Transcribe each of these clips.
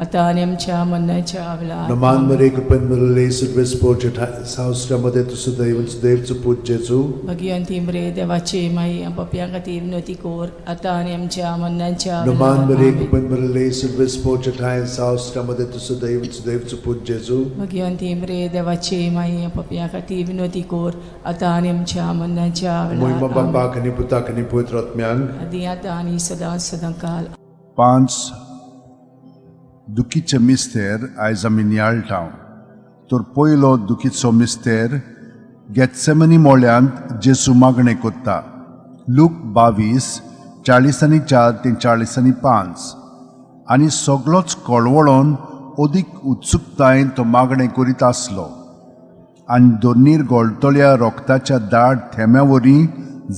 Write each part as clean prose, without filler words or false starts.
आता आणि आमच्या मरणाच्या वेळार नमान मरे कृपन मरले सर्वेस पोचट सावस्त्रामध्ये तुझं देवचं पूज्य जेजू भगवंती मरे देवाचे माई पप्या खातीर विनवती कोर आता आणि आमच्या मरणाच्या नमान मरे वेळार कृपन मरले सर्वेस पोचट सावस्त्रामध्ये तुझं देवचं पूज्य जेजू भगवंती मरे देवाचे माई पप्या खातीर विनवती कोर आता आणि आमच्या मरणाच्या महिमा वेळार बापा खनी पुता खनी पवित्र आत्म्यांग आदी आता आणि सदा सदांकाल 5 Dukhiche mister आयज आमी नियाळटाव तर पयलो दुखीचो मिस्तेर गेत्सेमनी मोळ्यांत जेसू मागणें कोत्ता लूक 22:40-4 ते 40:5 आनी सगळोच कळवळोन अदीक उत्सुकतायेन तो मागणें करीत आसलो आनी दोनीर गोळटोल्या रोगताच्या दाट थेंब्यावरी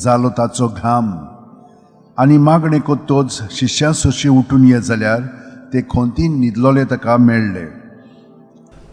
जालो ताचो घाम आनी मागणें कोत्तोच शिश्यां सोशी उठून ये जाल्यार ते खोंतीन न्हिदलोले ताका मेळ्ळे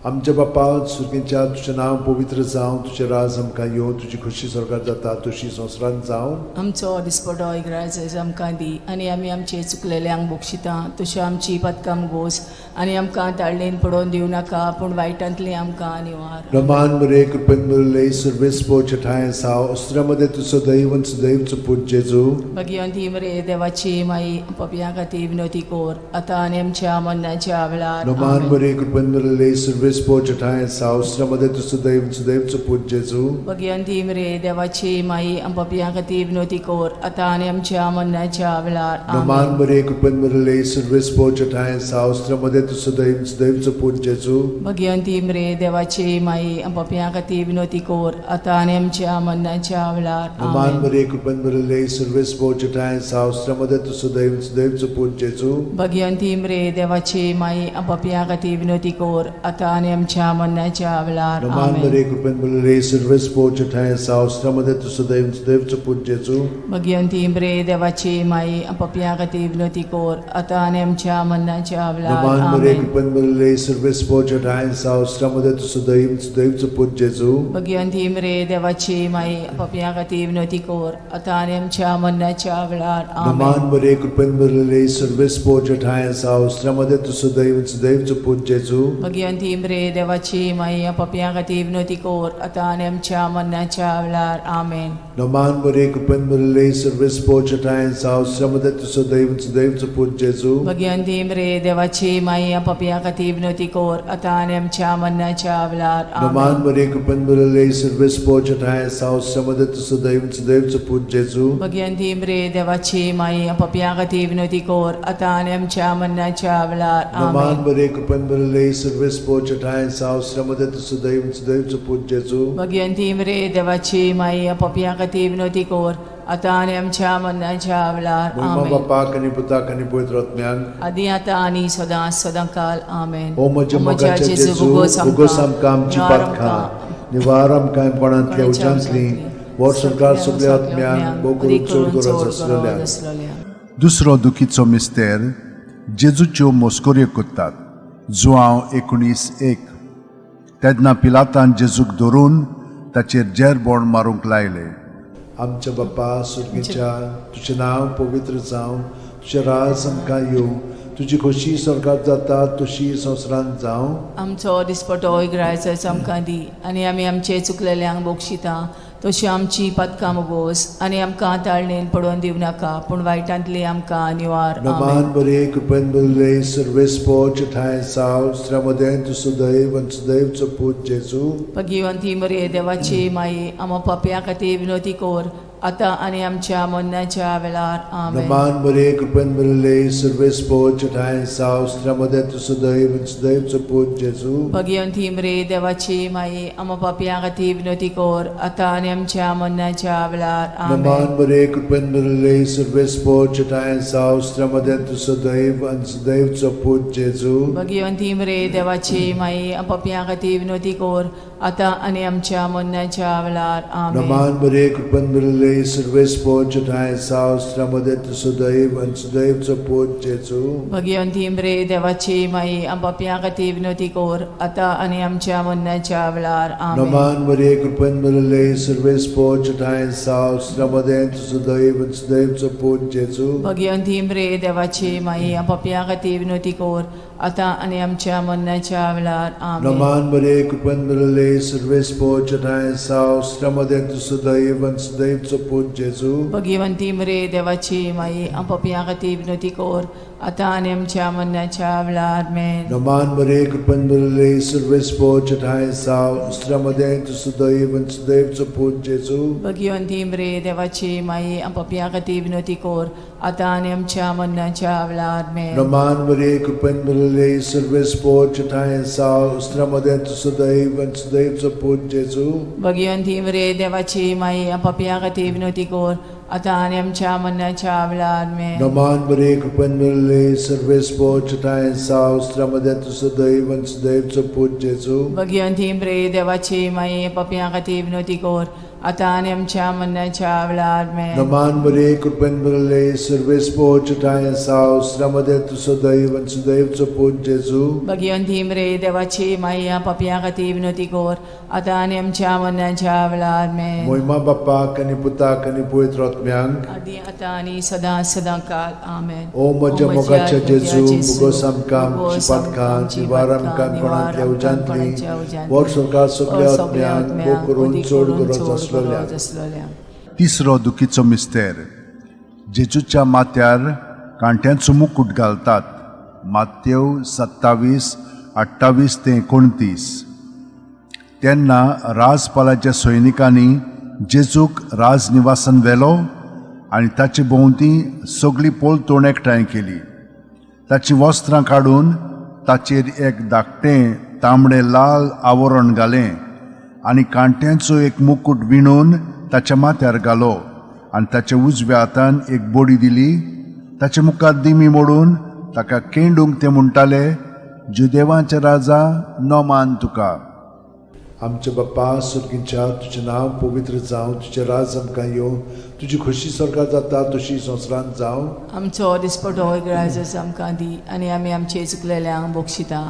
आमच्या बापा सुर्गीच्या तुझें नांव पवित्र जावं तुझें राज आमकां येवं तुजी खुशी स्वर्गांत जाता तशी संवसारांत जावं आमचो दिसपटो इग्रायज आमकां दी आनी आमी आमचे चुकलेल्यांक बक्षिता तशें आमची पदकां गोस आनी आमकां ताळणेन पडोवन दिवं नाका पूण वायटांतली आमकां निवार नमान मरे कृपन मरले सर्वेस पोचट साव अस्त्रामध्ये तुझं देवचं पूज्य जेजू भगवंती मरे देवाची माई पप्या खातीर विनवती कोर आता आनी आमच्या मरणाच्या वेळार नमान मरे कृपन मरले सर्वेस पोचट साव अस्त्रामध्ये तुझं देवचं पूज्य जेजू भगवंती मरे देवाची माई पप्या खातीर विनवती कोर आता आनी आमच्या मरणाच्या वेळार नमान मरे कृपन मरले सर्वेस पोचट साव अस्त्रामध्ये तुझं देवचं पूज्य जेजू भगवंती मरे देवाची माई पप्या खातीर विनवती कोर आता आनी आमच्या मरणाच्या वेळार नमान मरे कृपन मरले सर्वेस पोचट साव अस्त्रामध्ये तुझं देवचं पूज्य जेजू भगवंती मरे देवाची माई पप्या खातीर विनवती कोर आता आनी आमच्या मरणाच्या वेळार नमान मरे कृपन मरले सर्वेस पोचट साव अस्त्रामध्ये तुझं देवचं पूज्य जेजू भगवंती मरे देवाची माई पप्या खातीर विनवती कोर आता आनी आमच्या मरणाच्या वेळार नमान मरे कृपन मरले सर्वेस पोचट साव अस्त्रामध्ये तुझं देवचं पूज्य जेजू भगवंती मरे देवाची माई पप्या खातीर विनवती कोर आता आनी आमच्या मरणाच्या वेळार नमान मरे कृपन मरले सर्वेस पोचट साव अस्त्रामध्ये तुझं देवचं पूज्य जेजू भगवंती मरे देवाची माई पप्या खातीर विनवती कोर आता आनी आमच्या मरणाच्या वेळार आमेन नमान मरे कृपन मरले सर्वेस पोचट साव अस्त्रामध्ये तुझं देवचं पूज्य जेजू भगवंती मरे देवाची माई पप्या खातीर विनवती कोर आता आनी आमच्या मरणाच्या वेळार नमान मरे कृपन मरले सर्वेस पोचट साव अस्त्रामध्ये तुझं देवचं पूज्य जेजू भगवंती मरे देवाची माई पप्या खातीर विनवती कोर आता आनी आमच्या मरणाच्या वेळार नमान मरे कृपन मरले सर्वेस पोचट साव अस्त्रामध्ये तुझं देवचं पूज्य जेजू भगवंती मरे देवाची माई पप्या खातीर विनवती कोर आता आनी आमच्या मरणाच्या वेळार महिमा बापा कनी पुता कनी पवित्र आत्म्यांग आदी आता आनी सदां सदांकाल आमेन ओ म्हज्या मोगाचें जेजू उगोस आमकां आमची पातकां निवार आमकां कोणांतल्या उज्यांतली वर सरकार सगळ्या आत्म्यांक बोगून चड गरज आसलेल्या दुसरो दुखीचो मिस्तेर जेजूच्यो मोस्कोऱ्यो कोत्तात जुआंव 19:1 तेन्ना पिलातान जेजूक धरून ताचेर जेरबोण मारूंक लायले आमच्या बापा सुर्गीच्या तुझें नांव पवित्र जावं तुझें राज आमकां येवं तुजी खोशी स्वर्गांत जाता तशी संवसारांत जावं आमचो दिसपटो इग्रायज आमकां दी आनी आमी आमचे चुकलेल्यांक बक्षिता तशी आमची पदकां मोगोस आनी आमकां ताळणेन पडोवन दिवं नाका पूण वायटांतली आमकां निवार नमान मरे कृपन मरले सर्वेस पोचट साव अस्त्रामध्ये तुझं देवचं पूज्य जेजू भगवंती मरे देवाची माई पप्या खातीर विनवती कोर आता आनी आमच्या मरणाच्या वेळार आमेन नमान मरे कृपन मरले सर्वेस पोचट साव अस्त्रामध्ये तुझं देवचं पूज्य जेजू भगवंती मरे देवाची माई पप्या खातीर विनवती कोर आता आनी आमच्या मरणाच्या वेळार आमेन नमान मरे कृपन मरले सर्वेस पोचट साव अस्त्रामध्ये तुझं देवचं पूज्य जेजू भगवंती मरे देवाची माई पप्या खातीर विनवती कोर आता आनी आमच्या मरणाच्या वेळार आमेन नमान मरे कृपन मरले सर्वेस पोचट साव अस्त्रामध्ये तुझं देवचं पूज्य जेजू भगवंती मरे देवाची माई पप्या खातीर विनवती कोर आता आनी आमच्या मरणाच्या वेळार आमेन नमान मरे कृपन मरले सर्वेस पोचट साव अस्त्रामध्ये तुझं देवचं पूज्य जेजू भगवंती मरे देवाची माई पप्या खातीर विनवती कोर आता आणि आमच्या मरणाच्या वेळार आमेन. नमान बरे कृपन मिळले सर्वेस पोचताय साव श्रमदे तु सदैव सदैवचो पूज जेजू. भगवंती मरे देवाची माई आपापया खातीर विनोती कोर आता आणि आमच्या मरणाच्या वेळार आमेन. नमान बरे कृपन मिळले सर्वेस पोचताय साव श्रमदे तु सदैव सदैवचो पूज जेजू. भगवंती मरे देवाची माई आपापया खातीर विनोती कोर आता आणि आमच्या मरणाच्या वेळार आमेन. नमान बरे कृपन मिळले सर्वेस पोचताय साव श्रमदे तु सदैव सदैवचो पूज जेजू. भगवंती मरे देवाची माई आपापया खातीर विनोती कोर आता आणि आमच्या मरणाच्या वेळार आमेन. नमान बरे कृपन मिळले सर्वेस पोचताय साव श्रमदे तु सदैव सदैवचो पूज जेजू. भगवंती मरे देवाची माई आपापया खातीर विनोती कोर आता आणि आमच्या मरणाच्या वेळार आमेन. नमान बरे कृपन मिळले सर्वेस पोचताय साव श्रमदे तु सदैव सदैवचो पूज जेजू. भगवंती मरे देवाची माई आपापया खातीर विनोती कोर आता आणि आमच्या मरणाच्या वेळार आमेन. मोहिमा बापाक आनी पुताक आनी पवित्र आत्म्यांक आदी आता आणि सदा सदांकाळ आमेन. ओ म्हज्या मोगाच्या जेजू मुगोस आमकां आमची पातकां निवार आमकां कोणांतल्या उजांतली वर सरकार सगळ्या आत्म्यांक भोव करून चड गरज आसलेल्या. तिसरो दुखीचो मिस्तेर. जेजूच्या माथ्यार कांट्यांचो मुकुट घालतात. मात्येव 27:28 ते 29. तेन्ना राजपालाच्या सैनिकांनी जेजूक राजनिवासान व्हेलो आनी ताचे भोंवती सगळी पोलतोण एकठांय केली. ताची वस्त्रां काडून ताचेर एक धाकटें तांबडें लाल आवरण घालें आनी कांट्यांचो एक मुकुट विणून ताच्या माथ्यार घालो आनी ताच्या उजव्या हातान एक बोडी दिली. ताच्या मुखार दिमी मोडून ताका केंडूंक ते म्हणटाले, जुदेवांचे राजा नोमान तुका. आमचे बाप्पा सुर्गींच्या तुजें नांव पवित्र जावं, तुजें राज आमकां येवं, तुजी खुशी सरकार जाता तशी संवसारांत जावं. आमचो दिसपटो इग्रायज आमकां दी आनी आमी आमचे चुकलेल्यांक बोगशिता.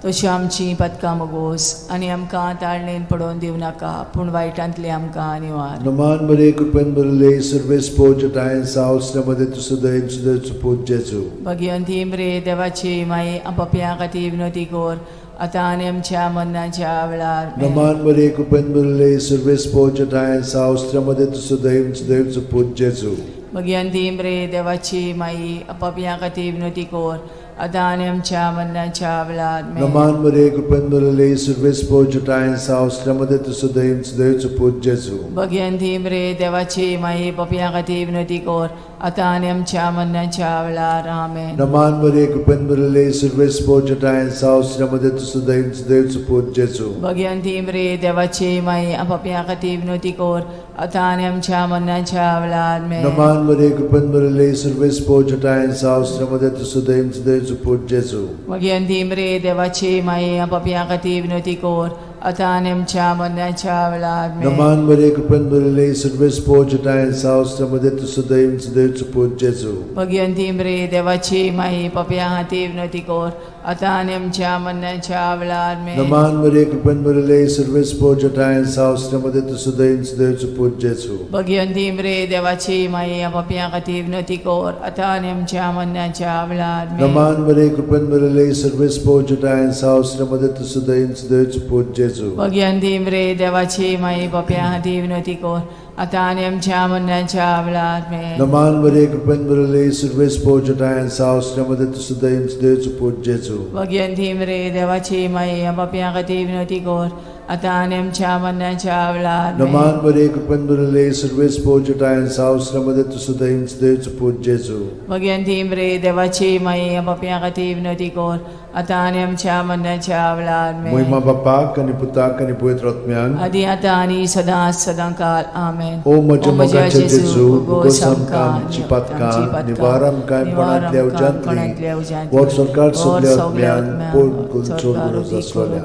तशी आमची पदकां मोगोस आनी आमकां ताळणेन पडोवन दिवं नाका पूण वायटांतली आमकां निवार. नमान बरे कृपन मिळले सर्वेस पोचताय साव श्रमदे तु सदैव सदैवचो पूज जेजू. भगवंती मरे देवाची माई आपापया खातीर विनोती कोर आता आणि आमच्या मरणाच्या वेळार आमेन. नमान बरे कृपन मिळले सर्वेस पोचताय साव श्रमदे तु सदैव सदैवचो पूज जेजू. भगवंती मरे देवाची माई आपापया खातीर विनोती कोर आता आणि आमच्या मरणाच्या वेळार आमेन. नमान बरे कृपन मिळले सर्वेस पोचताय साव श्रमदे तु सदैव सदैवचो पूज जेजू. भगवंती मरे देवाची माई आपापया खातीर विनोती कोर आता आणि आमच्या मरणाच्या वेळार आमेन. नमान बरे कृपन मिळले सर्वेस पोचताय साव श्रमदे तु सदैव सदैवचो पूज जेजू. भगवंती मरे देवाची माई आपापया खातीर विनोती कोर आता आणि आमच्या मरणाच्या वेळार आमेन. नमान बरे कृपन मिळले सर्वेस पोचताय साव श्रमदे तु सदैव सदैवचो पूज जेजू. भगवंती मरे देवाची माई आपापया खातीर विनोती कोर आता आणि आमच्या मरणाच्या वेळार आमेन. नमान बरे कृपन मिळले सर्वेस पोचताय साव श्रमदे तु सदैव सदैवचो पूज जेजू. भगवंती मरे देवाची माई आपापया खातीर विनोती कोर आता आणि आमच्या मरणाच्या वेळार आमेन. नमान बरे कृपन मिळले सर्वेस पोचताय साव श्रमदे तु सदैव सदैवचो पूज जेजू. भगवंती मरे देवाची माई आपापया खातीर विनोती कोर आता आणि आमच्या मरणाच्या वेळार आमेन. नमान बरे कृपन मिळले सर्वेस पोचताय साव श्रमदे तु सदैव सदैवचो पूज जेजू. भगवंती मरे देवाची माई आपापया खातीर विनोती कोर आता आणि आमच्या मरणाच्या वेळार आमेन. नमान बरे कृपन मिळले सर्वेस पोचताय साव श्रमदे तु सदैव सदैवचो पूज जेजू. भगवंती मरे देवाची माई आपापया खातीर विनोती कोर आता आणि आमच्या मरणाच्या वेळार आमेन. नमान बरे कृपन मिळले सर्वेस पोचताय साव श्रमदे तु सदैव सदैवचो पूज जेजू. भगवंती मरे देवाची माई आपापया खातीर विनोती कोर आता आणि आमच्या मरणाच्या वेळार आमेन. मोहिमा बापाक आनी पुताक आनी पवित्र आत्म्यांक आदी आता आणि सदा सदांकाळ आमेन. ओ म्हज्या मोगाच्या जेजू मुगोस आमकां आमची पातकां निवार आमकां कोणांतल्या उजांतली वर सरकार सगळ्या आत्म्यांक पोट चड गरज आसलेल्या.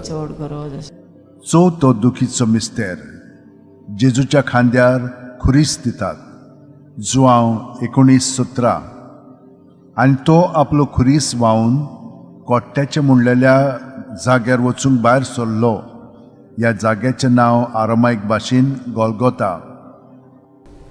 चवथो दुखीचो मिस्तेर. जेजूच्या खांद्यार खुरीस दितात. जुआंव 19:17. आनी तो आपलो खुरीस व्हांवन कोट्ट्याचे म्हणलेल्या जाग्यार वचूंक भायर सरलो. ह्या जाग्याचें नांव आरामायक भाशेन गोलगोथा.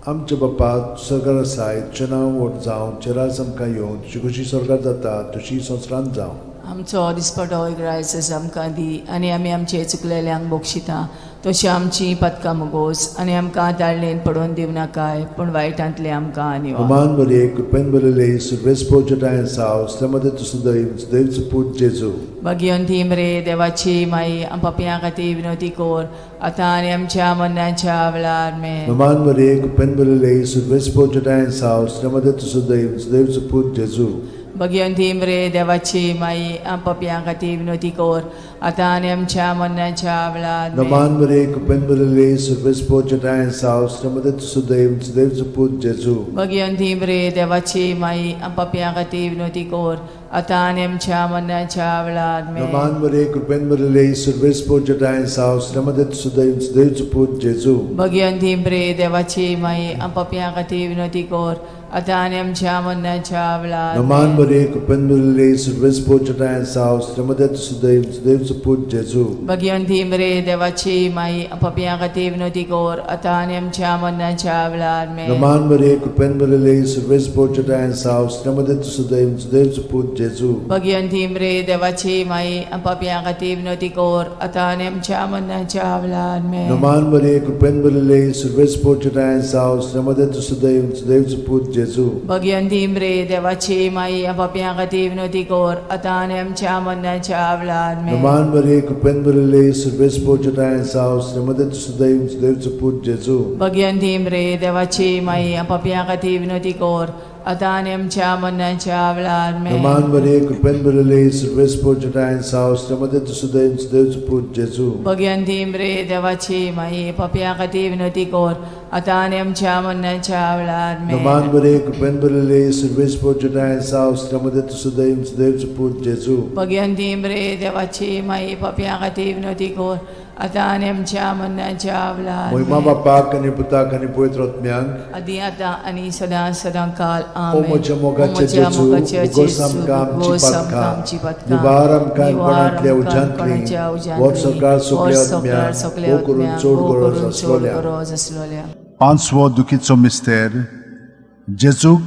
आमचे बाप्पा सरकार आसाय तुजें नांव व्हड जावं, तुजें राज आमकां येवं, तुजी खुशी सरकार जाता तशी संवसारांत जावं. आमचो दिसपटो इग्रायस आमकां दी आनी आमी आमचे चुकलेल्यांक बोक्षिता तशी आमची पदकां मुगोस आनी आमकां ताळणेन पडोवन दिव नाकाय पूण वायटांतले आमकां निवार. Aman Maria, cupen belele, survespochata and saus, stamade tu sudaim, dev suput Jesu. Bhagwanti मरे देवाची माई आम पपियां खातीर विनोदी कोर आतां आनी आमच्या मरणाच्या वेळार में. Aman Maria, cupen belele, survespochata and saus, stamade tu sudaim, dev suput Jesu. Bhagwanti मरे देवाची माई आम पपियां खातीर विनोदी कोर आतां आनी आमच्या मरणाच्या वेळार में. Aman Maria, cupen belele, survespochata and saus, stamade tu sudaim, dev suput Jesu. Bhagwanti मरे देवाची माई आम पपियां खातीर विनोदी कोर आतां आनी आमच्या मरणाच्या वेळार में. Aman Maria, cupen belele, survespochata and saus, stamade tu sudaim, dev suput Jesu. Bhagwanti मरे देवाची माई आम पपियां खातीर विनोदी कोर आतां आनी आमच्या मरणाच्या वेळार में. Aman Maria, cupen belele, survespochata and saus, stamade tu sudaim, dev suput Jesu. Bhagwanti मरे देवाची माई आम पपियां खातीर विनोदी कोर आतां आनी आमच्या मरणाच्या वेळार में. Aman Maria, cupen belele, survespochata and saus, stamade tu sudaim, dev suput Jesu. Bhagwanti मरे देवाची माई आम पपियां खातीर विनोदी कोर आतां आनी आमच्या मरणाच्या वेळार में. Aman Maria, cupen belele, survespochata and saus, stamade tu sudaim, dev suput Jesu. Bhagwanti मरे देवाची माई आम पपियां खातीर विनोदी कोर आतां आनी आमच्या मरणाच्या वेळार में. Aman Maria, cupen belele, survespochata and saus, stamade tu sudaim, dev suput Jesu. Bhagwanti मरे देवाची माई आम पपियां खातीर विनोदी कोर आतां आनी आमच्या मरणाच्या वेळार में. Aman Maria, cupen belele, survespochata and saus, stamade tu sudaim, dev suput Jesu. Bhagwanti मरे देवाची माई पपियां खातीर विनोदी कोर आतां आनी आमच्या मरणाच्या वेळार में. Aman Maria, cupen belele, survespochata and saus, stamade tu sudaim, dev suput Jesu. Bhagwanti मरे देवाची माई पपियां खातीर विनोदी कोर आतां आनी आमच्या मरणाच्या वेळार में. Moima Bapak and Putak and Poetrotmiang, आदी आतां आनी सदां सदां काल Omocha Mogacha Jesu, Ugosam Kam Chipatka, Nivaram Kan Panatlia Ujantli, Watsakar Sokleotmiang, Bokurun Chorgoro Zaslolia. पांचवो दुखीचो मिस्तेर जेजूक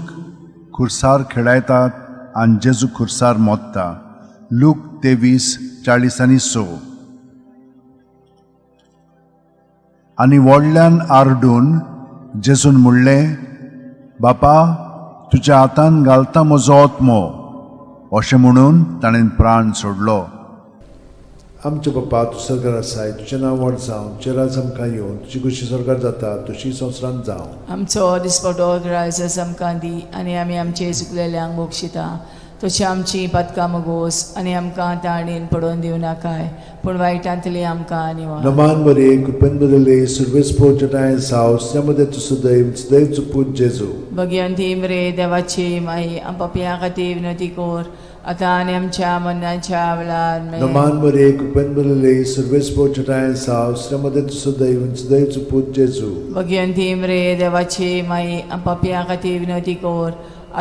खुर्सार खेळायतात आनी जेजू खुर्सार मोडटा. लूक 23:40-6. आनी व्हडल्यान आरडून जेजून म्हणलें, बापा तुज्या हातान घालता म्हजो आत्मो. अशें म्हणून ताणें प्राण सोडलो. आमचे बापा तूं सर्गार आसाय, तुजें नांव व्हड जावं, तुजें राज आमकां येवं, तुजी कुशी स्वर्गार जाता तशी संवसारांत जावं. आमचो दिसपटो ग्रायस आमकां दी आनी आमी आमचे चुकलेल्यांक बोक्षिता तशी आमची पदकां मुगोस आनी आमकां ताळणेन पडोवन दिव नाकाय पूण वायटांतली आमकां निवार. Aman Maria, cupen belele, survespochata and saus, stamade tu sudaim, dev suput Jesu. Bhagwanti मरे देवाची माई आम पपियां खातीर विनोदी कोर आतां आनी आमच्या मरणाच्या वेळार में. Aman Maria, cupen belele, survespochata and saus, stamade tu sudaim, dev suput Jesu. Bhagwanti मरे देवाची माई आम पपियां खातीर विनोदी कोर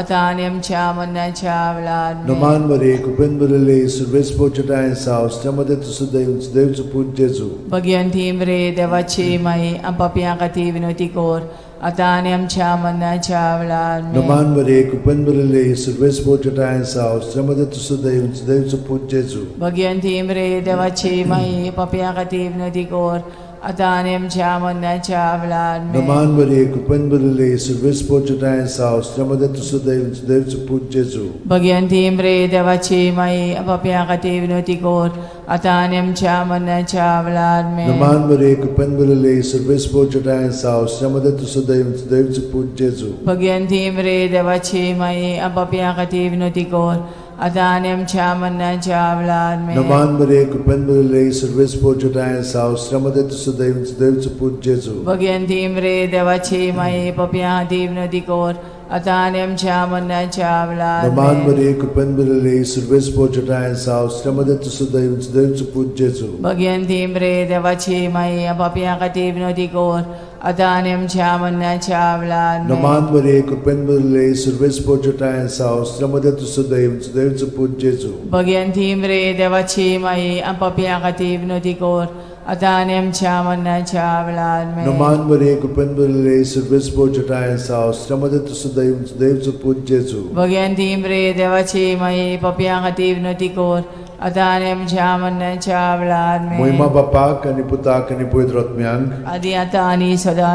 आतां आनी आमच्या मरणाच्या वेळार में. Aman Maria, cupen belele, survespochata and saus, stamade tu sudaim, dev suput Jesu. Bhagwanti मरे देवाची माई आम पपियां खातीर विनोदी कोर आतां आनी आमच्या मरणाच्या वेळार में. Aman Maria, cupen belele, survespochata and saus, stamade tu sudaim, dev suput Jesu. Bhagwanti मरे देवाची माई पपियां खातीर विनोदी कोर आतां आनी आमच्या मरणाच्या वेळार में. Aman Maria, cupen belele, survespochata and saus, stamade tu sudaim, dev suput Jesu. Bhagwanti मरे देवाची माई आम पपियां खातीर विनोदी कोर आतां आनी आमच्या मरणाच्या वेळार में. Aman Maria, cupen belele, survespochata and saus, stamade tu sudaim, dev suput Jesu. Bhagwanti मरे देवाची माई आम पपियां खातीर विनोदी कोर आतां आनी आमच्या मरणाच्या वेळार में. Aman Maria, cupen belele, survespochata and saus, stamade tu sudaim, dev suput Jesu. Bhagwanti मरे देवाची माई पपियां खातीर विनोदी कोर आतां आनी आमच्या मरणाच्या वेळार Aman में. Maria, cupen belele, survespochata and saus, stamade tu sudaim, dev suput Jesu. Bhagwanti मरे देवाची माई आम पपियां खातीर विनोदी कोर आतां आनी आमच्या मरणाच्या वेळार में. Aman Maria, cupen belele, survespochata and saus, stamade tu sudaim, dev suput Jesu. Bhagwanti मरे देवाची माई आम पपियां खातीर विनोदी कोर आता आणि आमच्या मरणाच्या वेळार आमेन. Naman Maria, Kupenbele, Silvespo Jatayan Saus, Ramade to Sudaim, Dev Suput Jesu. Bhagwanti इम्रे देवाची माई पपिया खातीर विनंती कर आता आणि आमच्या मरणाच्या वेळार आमेन. Moima Bapak, and Iputak, and Ipuit Rotmiang. आदी आता आणि सदा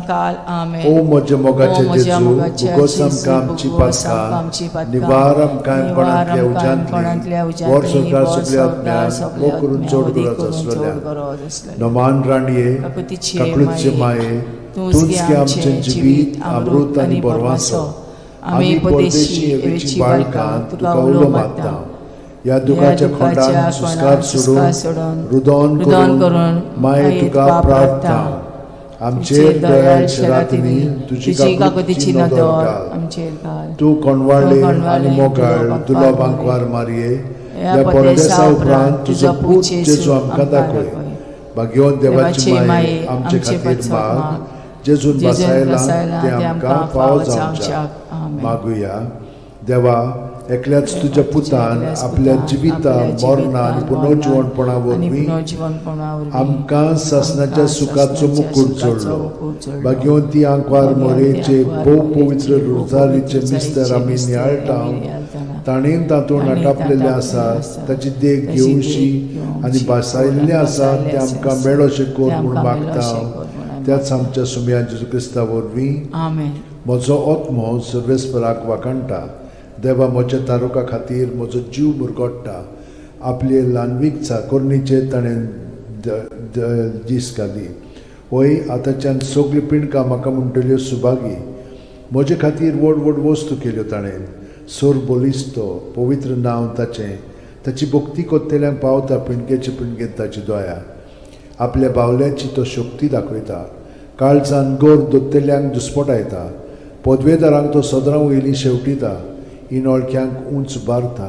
काल आमेन. O Moja Mogacha Moja Jesu, Mogacha Bugosam Jesu, Kam Bugosam Kam Chipatka, Chipatka, Nivaram Kam Nivaram Panatlia Kam Panatlia Ujantli, Ujantli, Warsokar Warsokar Subliatmiang, Subliatmiang, Mokurun Chodgurat Kurun Aslolia. Chodgurat Aslolia. Noman Ranie, Kakutiche Kaklutche Mae, Tunski Amche Jibit, Amrut आणि Bormaso. आम्ही परदेशी एवेची बाळकां तुका उलो मागता. या दुखाच्या खोंडान सुस्कार सोडून रुदोन करून माये तुका प्रार्थना. आमचेर दयाळ शरातीनी तुझी काकुतीची नदर आमचेर घाल. तू कोणवाळे आणि मोगाळ तुला बांकवार मारिये. या परदेसा उपरांत तुझो पूत जेजू आमकां दाखय. भाग्यवान देवाची माये आमचे खातीर माग. जेजून बसायला ते आमकां फाव जावच्याक मागुया. देवा, एकल्याच तुझ्या पुतान आपल्या जिविता मरणा आणि पुनर्जीवनपणा वरवीं आमकां सासणाच्या सुखाचो मुकुट जोडलो. भाग्यवंती आंकवार मोरेचे भोव पवित्र रोजारीचे मिस्तर आमी नियाळटाव. ताणें तातूंत आटापलेले आसात ताची देख घेवशी आनी बसायल्ले आसात ते आमकां मेळोशे कोर म्हूण मागता. त्याच आमच्या सुम्या जेजू क्रिस्ता वरवीं आमेन. म्हजो आत्मो सर्वेस्पराक वाकणटा. देवा, म्हज्या तारुका खातीर म्हजो जीव मुरगोडटा. आपले ल्हानवीक चाकोरणीचे ताणें दीस घाली. होय, आतांच्यान सगळी पिणकां म्हाका म्हणटल्यो सुभागी. म्हजे खातीर व्हड व्हड वस्तू केल्यो ताणें. सोर बोलिस्तो, पवित्र नांव ताचें. ताची भक्ती कोत्तेल्यांक पावता पिणकेचे पिणकेंत ताची दोया. आपल्या बावल्याची तो शक्ती दाखयता. काळजान गोर दोत्तेल्यांक दुस्पटायता. पदवेदारांक तो सदरां वयली शेवटिता. इनोळख्यांक उंच बारता.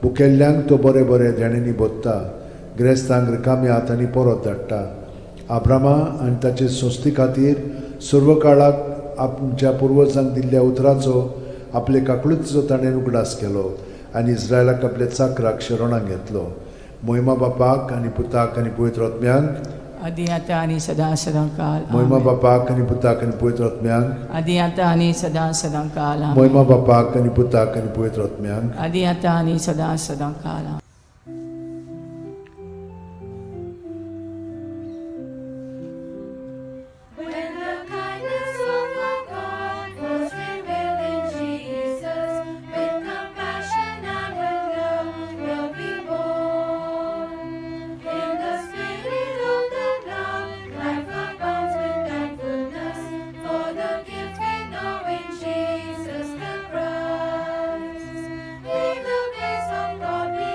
भुकेल्ल्यांक तो बरे बरे देणेनी बोदता. गिरेस्तांक रिकाम्या हातांनी परत धाडटा. आब्रामा आनी ताचे संस्थे खातीर सर्व काळाक आमच्या पुर्वजांक दिल्ल्या उतराचो आपले काकळूचो ताणें उगडास केलो आनी इस्रायलाक आपल्या चाकराक शरणांत घेतलो. मोहिमा बापाक आनी पुताक आनी पवित्र आत्म्यांक आदी आता आणि सदा काल. मोहिमा बापाक आनी पुताक आनी पवित्र आत्म्यांक आदी आता आणि सदा काल. मोहिमा बापाक आनी पुताक आनी पवित्र आत्म्यांक आदी आता आणि सदा काल. Jesus the Christ. May the grace of God be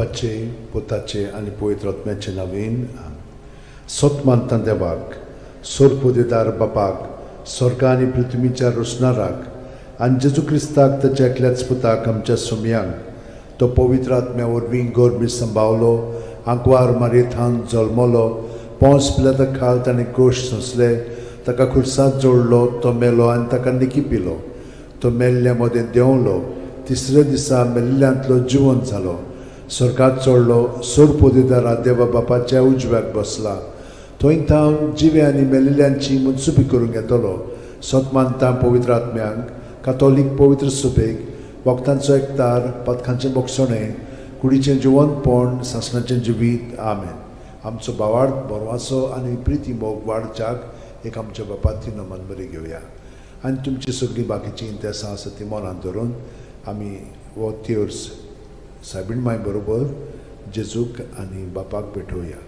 बापाचे पुताचे आनी पवित्र आत्म्याचे नांवेन सोत मानता देवाक सोरपोदेदार बापाक स्वर्ग आनी पृथ्वीच्या रोसणाराक आनी जेजू क्रिस्ताक ताच्या एकल्याच पुताक आमच्या सुमयांक तो पवित्र आत्म्या वरवीं गोरबी सांबावलो आंकवार मारयेंत जल्मलो पोंस पिलाता खाल ताणें क्रूश सोंसले ताका खुर्सांत जोडलो तो मेलो आनी ताका निकी पिलो तो मेल्ल्या मदें देंवलो तिसऱ्या दिसा मेल्ल्यांतलो जिवंत जालो स्वर्गांत चडलो सोरपोदेदारा देवा बापाच्या उजव्याक बसला थंय थावन जिवे आनी मेलिल्ल्यांची मनसुबी करूंक येतलो सोत मानता पवित्र आत्म्यांक कातोलीक पवित्र सुबेक वखदांचो एकतार पथकांचें मोक्षणें कुडीचें जिवंतपण सासणाचें जिवीत आमेन आमचो बावार्थ बरवासो आनी प्रिती मोग वाडच्याक एक आमच्या बापाची नमन बरी घेवया आनी तुमची सगळीं बाकीची इंतेसां आसा ती मनांत धरून आमी वो तेर्स सायबीण माय बरोबर जेजूक आनी बापाक भेटोवया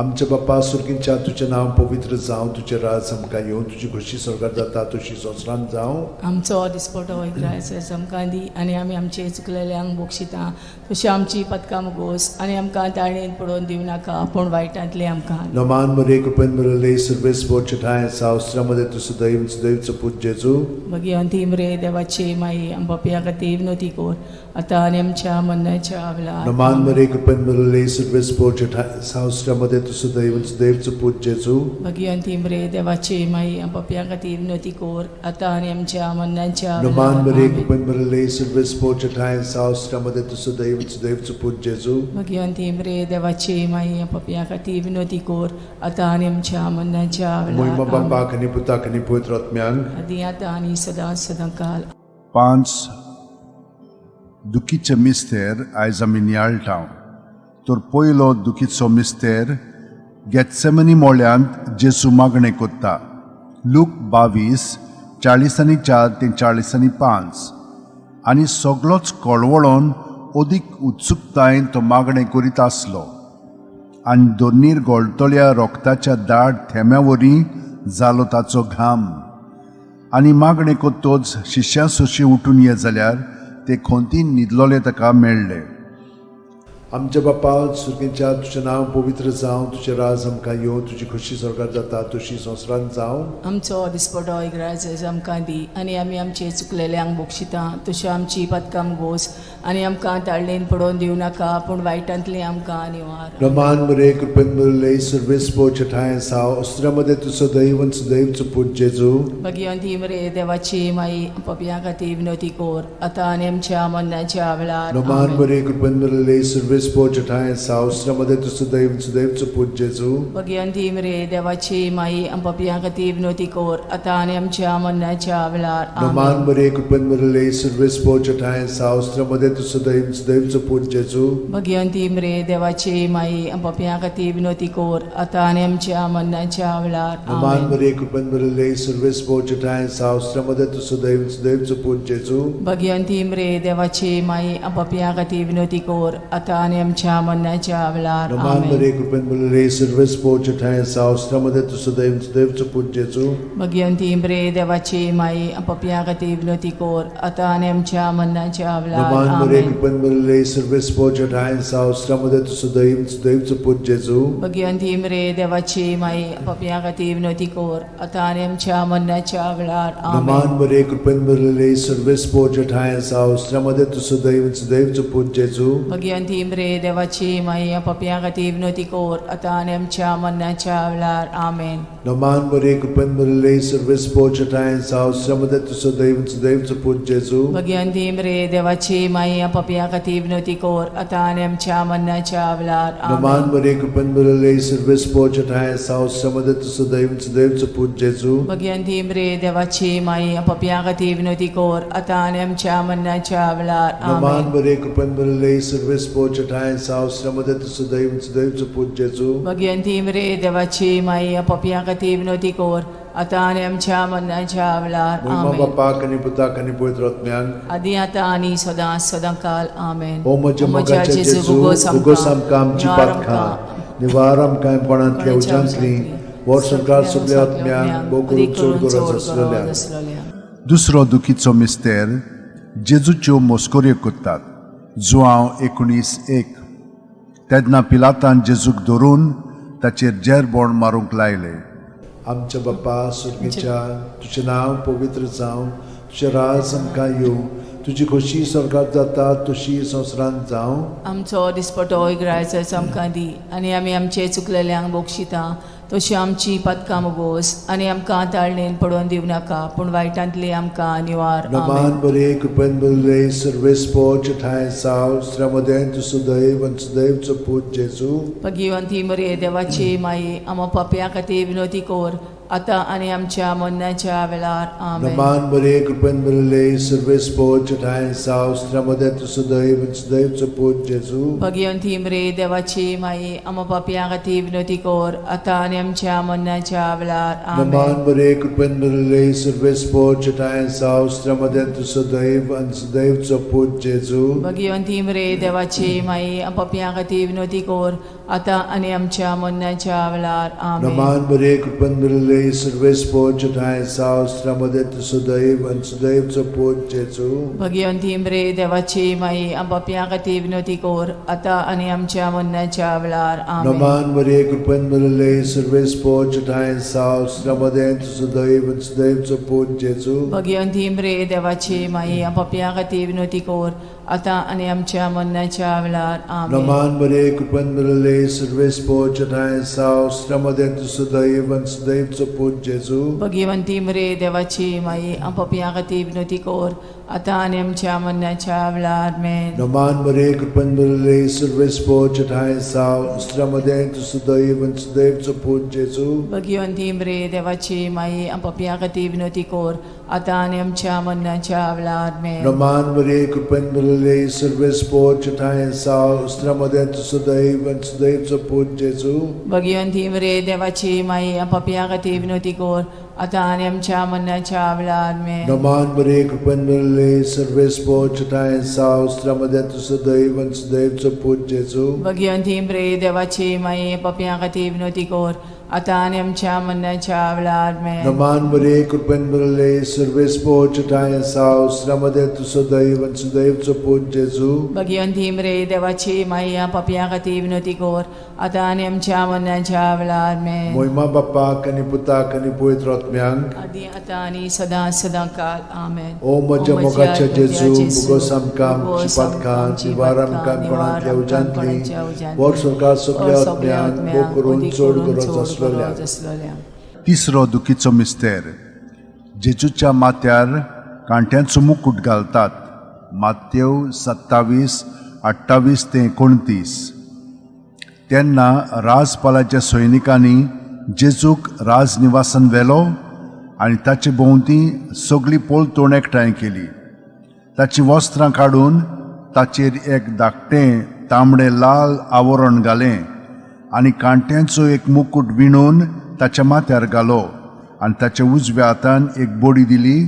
आमच्या बापा सुर्गींच्या तुजें नांव पवित्र जावं तुजें राज आमकां येवं तुजी खुशी स्वर्गांत जाता तशी संवसारांत जावं आमचो दिसपटो वैग्रायस आमकां दी आनी आमी आमचे चुकलेल्यांक बोक्षिता तशी आमची पदकां मुगोस आनी आमकां ताळणेन पडोवन दिवं नाका पूण वायटांतले आमकां नमान मरे कृपेन मरले सर्वेस पोरचे ठाय सावस्त्रामध्ये तुझं दैवचं पूज जेजू मगी अंतिम रे देवाची माई आंबापिया खातीर विनोती कोर आतां आनी आमच्या मरणाच्या वेळार नमान मरे कृपेन मरले सर्वेस पोरचे ठाय सावस्त्रामध्ये तुझं दैवचं पूज जेजू मगी अंतिम रे देवाची माई आंबापिया खातीर विनोती कोर आतां आनी आमच्या मरणाच्या नमान मरे वेळार कृपेन मरले सर्वेस पोरचे ठाय सावस्त्रामध्ये तुझं दैवचं पूज जेजू मगी अंतिम रे देवाची माई आंबापिया खातीर विनोती कोर आतां आनी आमच्या मरणाच्या मोहिमा वेळार बापाक आनी पुताक आनी पवित्र आत्म्यांक आदी आतां आनी सदां काल 5 दुखीचे मिस्तेर आयज आमी नियाळटाव तर पयलो दुखीचो मिस्तेर गेत्सेमनी मोळ्यांत जेजू मागणें कोत्ता लूक 22 40:4 ते 40:5 आनी सगळोच कळवळोन ओदीक उत्सुकतायेन तो मागणें करीत आसलो आनी दोनीर गळतल्या रोगताच्या दाट थेंब्या वरी जालो ताचो घाम आनी मागणें कोत्तोच शिश्यां सोशी उठून ये जाल्यार ते खोंतीन न्हिदलोले ताका मेळ्ळे आमच्या बापा सुर्गींच्या तुजें नांव पवित्र जावं तुजें राज आमकां येवं तुजी खुशी स्वर्गांत जाता तशी संवसारांत जावं आमचो दिसपटो इग्रायज आमकां दी आनी आमी आमचे चुकलेल्यांक बोक्षिता तशें आमची पदकां मुगोस आनी आमकां ताळणेन पडोवन दिवं नाका पूण वायटांतले आमकां निवार नमान मरे कृपेन मरले सर्वेस पोरचे ठाय सावस्त्रामध्ये तुझं दैवचं पूज जेजू मगी अंतिम रे देवाची माई पपिया खातीर विनोती कोर आतां आनी आमच्या मरणाच्या वेळार नमान मरे कृपेन मरले सर्वेस पोरचे ठाय सावस्त्रामध्ये तुझं दैवचं पूज जेजू मगी अंतिम रे देवाची माई पपिया खातीर विनोती कोर आतां आनी आमच्या मरणाच्या वेळार नमान मरे कृपेन मरले सर्वेस पोरचे ठाय सावस्त्रामध्ये तुझं दैवचं पूज जेजू मगी अंतिम रे देवाची माई पपिया खातीर विनोती कोर आतां आनी आमच्या मरणाच्या वेळार नमान मरे कृपेन मरले सर्वेस पोरचे ठाय सावस्त्रामध्ये तुझं दैवचं पूज जेजू मगी अंतिम रे देवाची माई पपिया खातीर विनोती कोर आतां आनी आमच्या मरणाच्या वेळार नमान मरे कृपेन मरले सर्वेस पोरचे ठाय सावस्त्रामध्ये तुझं दैवचं पूज जेजू मगी अंतिम रे देवाची माई पपिया खातीर विनोती कोर आतां आनी आमच्या मरणाच्या वेळार नमान मरे कृपेन मरले सर्वेस पोरचे ठाय सावस्त्रामध्ये तुझं दैवचं पूज जेजू मगी अंतिम रे देवाची माई पपिया खातीर विनोती कोर आतां आनी आमच्या मरणाच्या वेळार नमान मरे कृपेन मरले सर्वेस पोरचे ठाय सावस्त्रामध्ये तुझं दैवचं पूज जेजू मगी अंतिम रे देवाची माई पपिया खातीर विनोती कोर आतां आनी आमच्या मरणाच्या वेळार आमेन नमान मरे कृपेन मरले सर्वेस पोरचे ठाय सावस्त्रामध्ये तुझं दैवचं पूज जेजू मगी अंतिम रे देवाची माई पपिया खातीर विनोती कोर आतां आनी आमच्या मरणाच्या वेळार नमान मरे कृपेन मरले सर्वेस पोरचे ठाय सावस्त्रामध्ये तुझं दैवचं पूज जेजू मगी अंतिम रे देवाची माई पपिया खातीर विनोती कोर आतां आनी आमच्या मरणाच्या वेळार नमान मरे कृपेन मरले सर्वेस पोरचे ठाय सावस्त्रामध्ये तुझं दैवचं पूज जेजू मगी अंतिम रे देवाची माई पपिया खातीर विनोती कोर आतां आनी आमच्या मरणाच्या वेळार मोहिमा आमेन बापाक आनी पुताक आनी पवित्र आत्म्यांक आदी आतां आनी सदां काल आमेन ओ म्हज्या मोगाचे जेजू उगोस आमकां आमची पातखां निवार आमकां पणांतल्या उज्यांतली वर संकार सगळ्या आत्म्यांक भोव करून चड गरज आसलेल्या दुसरो दुखीचो मिस्तेर जेजूच्यो मोस्कोऱ्यो कोत्तात जुआंव 19:1 तेन्ना पिलातान जेजूक धरून ताचेर जेरबोण मारूंक लायले. आमच्या बाप्पा सुर्गीच्या तुझें नांव पवित्र जावं, तुझें राज आमकां येवं, तुजी खोशी स्वर्गांत जाता तशी संवसारांत जावं. आमचो दिसपटो ग्रायचो आमकां दी, आनी आमी आमचे चुकलेल्यांक बोगशिता तशी आमची पदकां मोगोस, आनी आमकां ताळणेन पडोवन दिवं नाका, पूण वायटांतली आमकां निवार. नमान बरे कृपेन बरले सर्वेस पोच ठाय साव श्रमदेन तु सुदैव आणि सुदैवचो पूत जेजू. भगिवंती मरे देवाची माई, आमो पापयां खातीर विनोदी कोर, आतां आनी आमच्या मरणाच्या वेळार. आमेन. नमान बरे कृपेन बरले सर्वेस पोच ठाय साव श्रमदेन तु सुदैव आणि सुदैवचो पूत जेजू. भगिवंती मरे देवाची माई, आमो पापयां खातीर विनोदी कोर, आतां आनी आमच्या मरणाच्या वेळार. आमेन. नमान बरे कृपेन बरले सर्वेस पोच ठाय साव श्रमदेन तु सुदैव आणि सुदैवचो पूत जेजू. भगिवंती मरे देवाची माई, आमो पापयां खातीर विनोदी कोर, आतां आनी आमच्या मरणाच्या वेळार. आमेन. नमान बरे कृपेन बरले सर्वेस पोच ठाय साव श्रमदेन तु सुदैव आणि सुदैवचो पूत जेजू. भगिवंती मरे देवाची माई, आमो पापयां खातीर विनोदी कोर, आतां आनी आमच्या मरणाच्या वेळार. आमेन. नमान बरे कृपेन बरले सर्वेस पोच ठाय साव श्रमदेन तु सुदैव आणि सुदैवचो पूत जेजू. भगिवंती मरे देवाची माई, आमो पापयां खातीर विनोदी कोर, आतां आनी आमच्या मरणाच्या वेळार. आमेन. नमान बरे कृपेन बरले सर्वेस पोच ठाय साव श्रमदेन तु सुदैव आणि सुदैवचो पूत जेजू. भगिवंती मरे देवाची माई, आमो पापयां खातीर विनोदी कोर, आतां आनी आमच्या मरणाच्या वेळार. आमेन. नमान बरे कृपेन बरले सर्वेस पोच ठाय साव श्रमदेन तु सुदैव आणि सुदैवचो पूत जेजू. भगिवंती मरे देवाची माई, आमो पापयां खातीर विनोदी कोर, आतां आनी आमच्या मरणाच्या वेळार. आमेन. नमान बरे कृपेन बरले सर्वेस पोच ठाय साव श्रमदेन तु सुदैव आणि सुदैवचो पूत जेजू. भगिवंती मरे देवाची माई, आमो पापयां खातीर विनोदी कोर, आतां आनी आमच्या मरणाच्या वेळार. आमेन. नमान बरे कृपेन बरले सर्वेस पोच ठाय साव श्रमदेन तु सुदैव आणि सुदैवचो पूत जेजू. भगिवंती मरे देवाची माई, आमो पापयां खातीर विनोदी कोर, आतां आनी आमच्या मरणाच्या वेळार. आमेन. नमान बरे कृपेन बरले सर्वेस पोच ठाय साव श्रमदेन तु सुदैव आणि सुदैवचो पूत जेजू. भगिवंती मरे देवाची माई, आमो पापयां खातीर विनोदी कोर, आतां आनी आमच्या मरणाच्या वेळार. आमेन. मोहिमा बाप्पाक आनी पुताक आनी पवित्र आत्म्यांक आदी आतां आनी सदां सदां काल. आमेन. ओ म्हज्या मोगाच्या जेजू, मुगोस आमकां आमची पातकां निवार आमकां कोणांतल्या उजांतली वर सरकार सगळ्या आत्म्यांक भोग करून चड गरज आसलेल्या. तिसरो दुखीचो मिस्तेर. जेजूच्या माथ्यार कांट्यांचो मुकुट घालतात. मात्येव 27:28-29. तेन्ना राजपालाच्या सैनिकांनी जेजूक राजनिवासान व्हेलो आनी ताचे भोंवती सगळी पोलतोण एकठांय केली. ताची वस्त्रां काडून ताचेर एक धाकटें तांबडें लाल आवरण घालें आनी कांट्यांचो एक मुकुट विणून ताच्या माथ्यार घालो आनी ताच्या उजव्या हातान एक बडी दिली.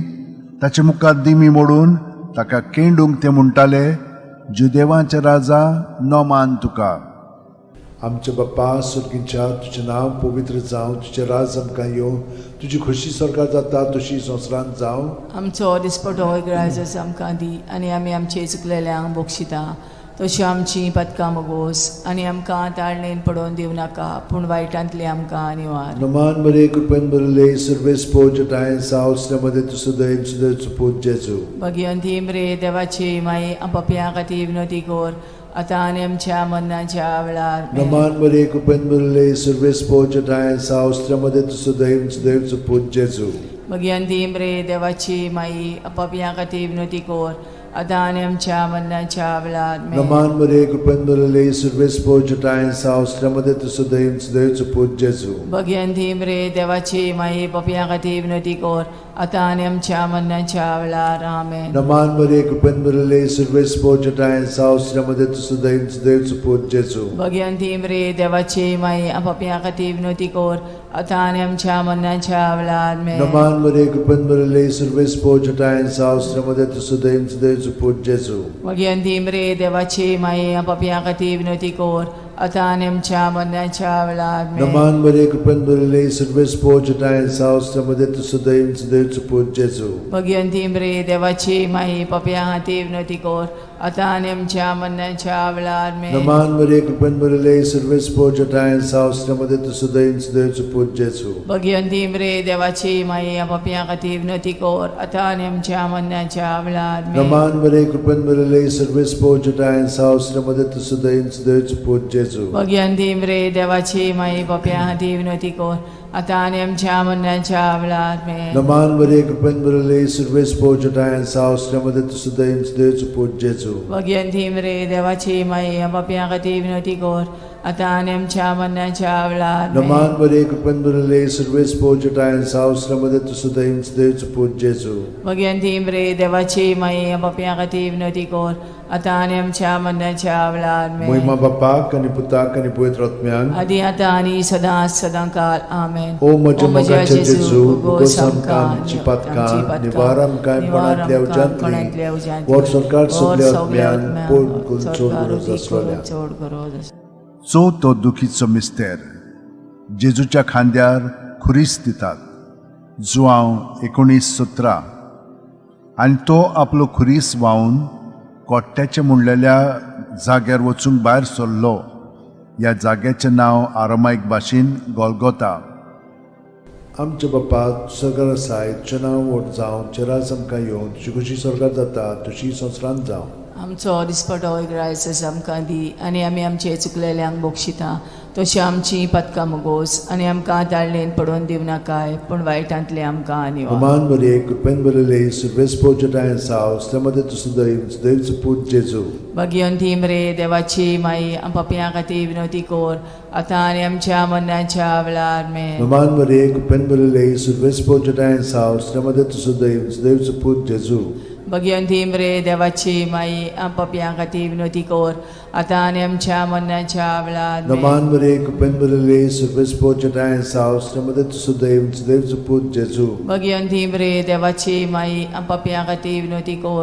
ताच्या मुखार दिमी मोडून ताका केंडूंक ते म्हणटाले, जुदेवांचे राजा नोमान तुका. आमच्या बाप्पा सुर्गीच्या तुझें नांव पवित्र जावं, तुझें राज आमकां येवं, तुजी खोशी स्वर्गांत जाता तशी संवसारांत जावं. आमचो दिसपटो ग्रायचो आमकां दी, आनी आमी आमचे चुकलेल्यांक बोगशिता तशी आमची पदकां मोगोस, आनी आमकां ताळणेन पडोवन दिवं नाका, पूण वायटांतली आमकां निवार. नमान बरे कृपेन बरले सर्वेस पोच ठाय साव श्रमदेन तु सुदैव सुदैवचो पूत जेजू. भगिवंती मरे देवाची माई, आमो पापयां खातीर विनोदी कोर, आतां आनी आमच्या मरणाच्या वेळार. नमान बरे कृपेन बरले सर्वेस पोच ठाय साव श्रमदेन तु सुदैव सुदैवचो पूत जेजू. भगिवंती मरे देवाची माई, आमो पापयां खातीर विनोदी कोर, आतां आनी आमच्या मरणाच्या वेळार. नमान बरे कृपेन बरले सर्वेस पोच ठाय साव श्रमदेन तु सुदैव सुदैवचो पूत जेजू. भगिवंती मरे देवाची माई, पापयां खातीर विनोदी कोर, आतां आनी आमच्या मरणाच्या वेळार. आमेन. नमान बरे कृपेन बरले सर्वेस पोच ठाय साव श्रमदेन तु सुदैव सुदैवचो पूत जेजू. भगिवंती मरे देवाची माई, आमो पापयां खातीर विनोदी कोर, आतां आनी आमच्या मरणाच्या वेळार. आमेन. नमान बरे कृपेन बरले सर्वेस पोच ठाय साव श्रमदेन तु सुदैव सुदैवचो पूत जेजू. भगिवंती मरे देवाची माई, आमो पापयां खातीर विनोदी कोर, आतां आनी आमच्या मरणाच्या वेळार. आमेन. नमान बरे कृपेन बरले सर्वेस पोच ठाय साव श्रमदेन तु सुदैव सुदैवचो पूत जेजू. भगिवंती मरे देवाची माई, पापयां खातीर विनोदी कोर, आता आणि आमच्या मरणाच्या वेळार आमेन. नमान मरिये कृपेन भरले सर्व स्पोर्जट आहे सावस्त्यामध्ये तू सुद्धा इंच देवचं पूज जेजू. भगवंती मरे देवाची माई पापिया खातीर विनवती कर आता आणि आमच्या मरणाच्या वेळार आमेन. नमान मरिये कृपेन भरले सर्व स्पोर्जट आहे सावस्त्यामध्ये तू सुद्धा इंच देवचं पूज जेजू. भगवंती मरे देवाची माई पापिया खातीर विनवती कर आता आणि आमच्या मरणाच्या वेळार आमेन. नमान मरिये कृपेन भरले सर्व स्पोर्जट आहे सावस्त्यामध्ये तू सुद्धा इंच देवचं पूज जेजू. भगवंती मरे देवाची माई पापिया खातीर विनवती कर आता आणि आमच्या मरणाच्या वेळार आमेन. नमान मरिये कृपेन भरले सर्व स्पोर्जट आहे सावस्त्यामध्ये तू सुद्धा इंच देवचं पूज जेजू. भगवंती मरे देवाची माई पापिया खातीर विनवती कर आता आणि आमच्या मरणाच्या वेळार आमेन. महिमा बापाक आणि पुताक आणि पवित्र आत्म्यांक आदी आता आणि सदां सदांकाळ आमेन. ओ म्हज्या मोगाचे जेजू उगोस आमकां आमची पातकां निवार आमकां कोणांतल्या उज्यांतली वर सरकार सगल्या आत्म्यांक पोट करून चोड गरज आसलोल्या. चवथो दुखीचो मिस्तेर जेजूच्या खांद्यार खुरीस दितात. जुआंव 19:17 आनी तो आपलो खुरीस व्हांवन कोट्ट्याचे म्हणलेल्या जाग्यार वचूंक भायर सरलो. ह्या जाग्याचें नांव आरामायक भाशेन गोलगोथा. आमच्या बापा सर्गार आसाय तुजें नांव व्हड जावं चेरास आमकां येवन तुजी कशी सर्गार जाता तशी संवसारांत जावं. आमचो दिसपटो इग्रायस आमकां दी आनी आमी आमचे चुकलेल्यांक बोगशिता तशी आमची पदकां मोगोस आनी आमकां ताळणेन पडोवन दिव नाकाय पूण वायटांतले आमकां आनी नमान मरिये कृपेन भरले सर्व स्पोर्जट आहे सावस्त्यामध्ये तू सुद्धा इंच देवचं पूज जेजू. भगवंती मरे देवाची माई पापियां खातीर विनवती कर आता आनी आमच्या मरणाच्या वेळार आमेन. नमान मरिये कृपेन भरले सर्व स्पोर्जट आहे सावस्त्यामध्ये तू सुद्धा इंच देवचं पूज जेजू. भगवंती मरे देवाची माई पापियां खातीर विनवती कर आता आनी आमच्या मरणाच्या वेळार आमेन. नमान मरिये कृपेन भरले सर्व स्पोर्जट आहे सावस्त्यामध्ये तू सुद्धा इंच देवचं पूज जेजू. भगवंती मरे देवाची माई पापियां खातीर विनवती कर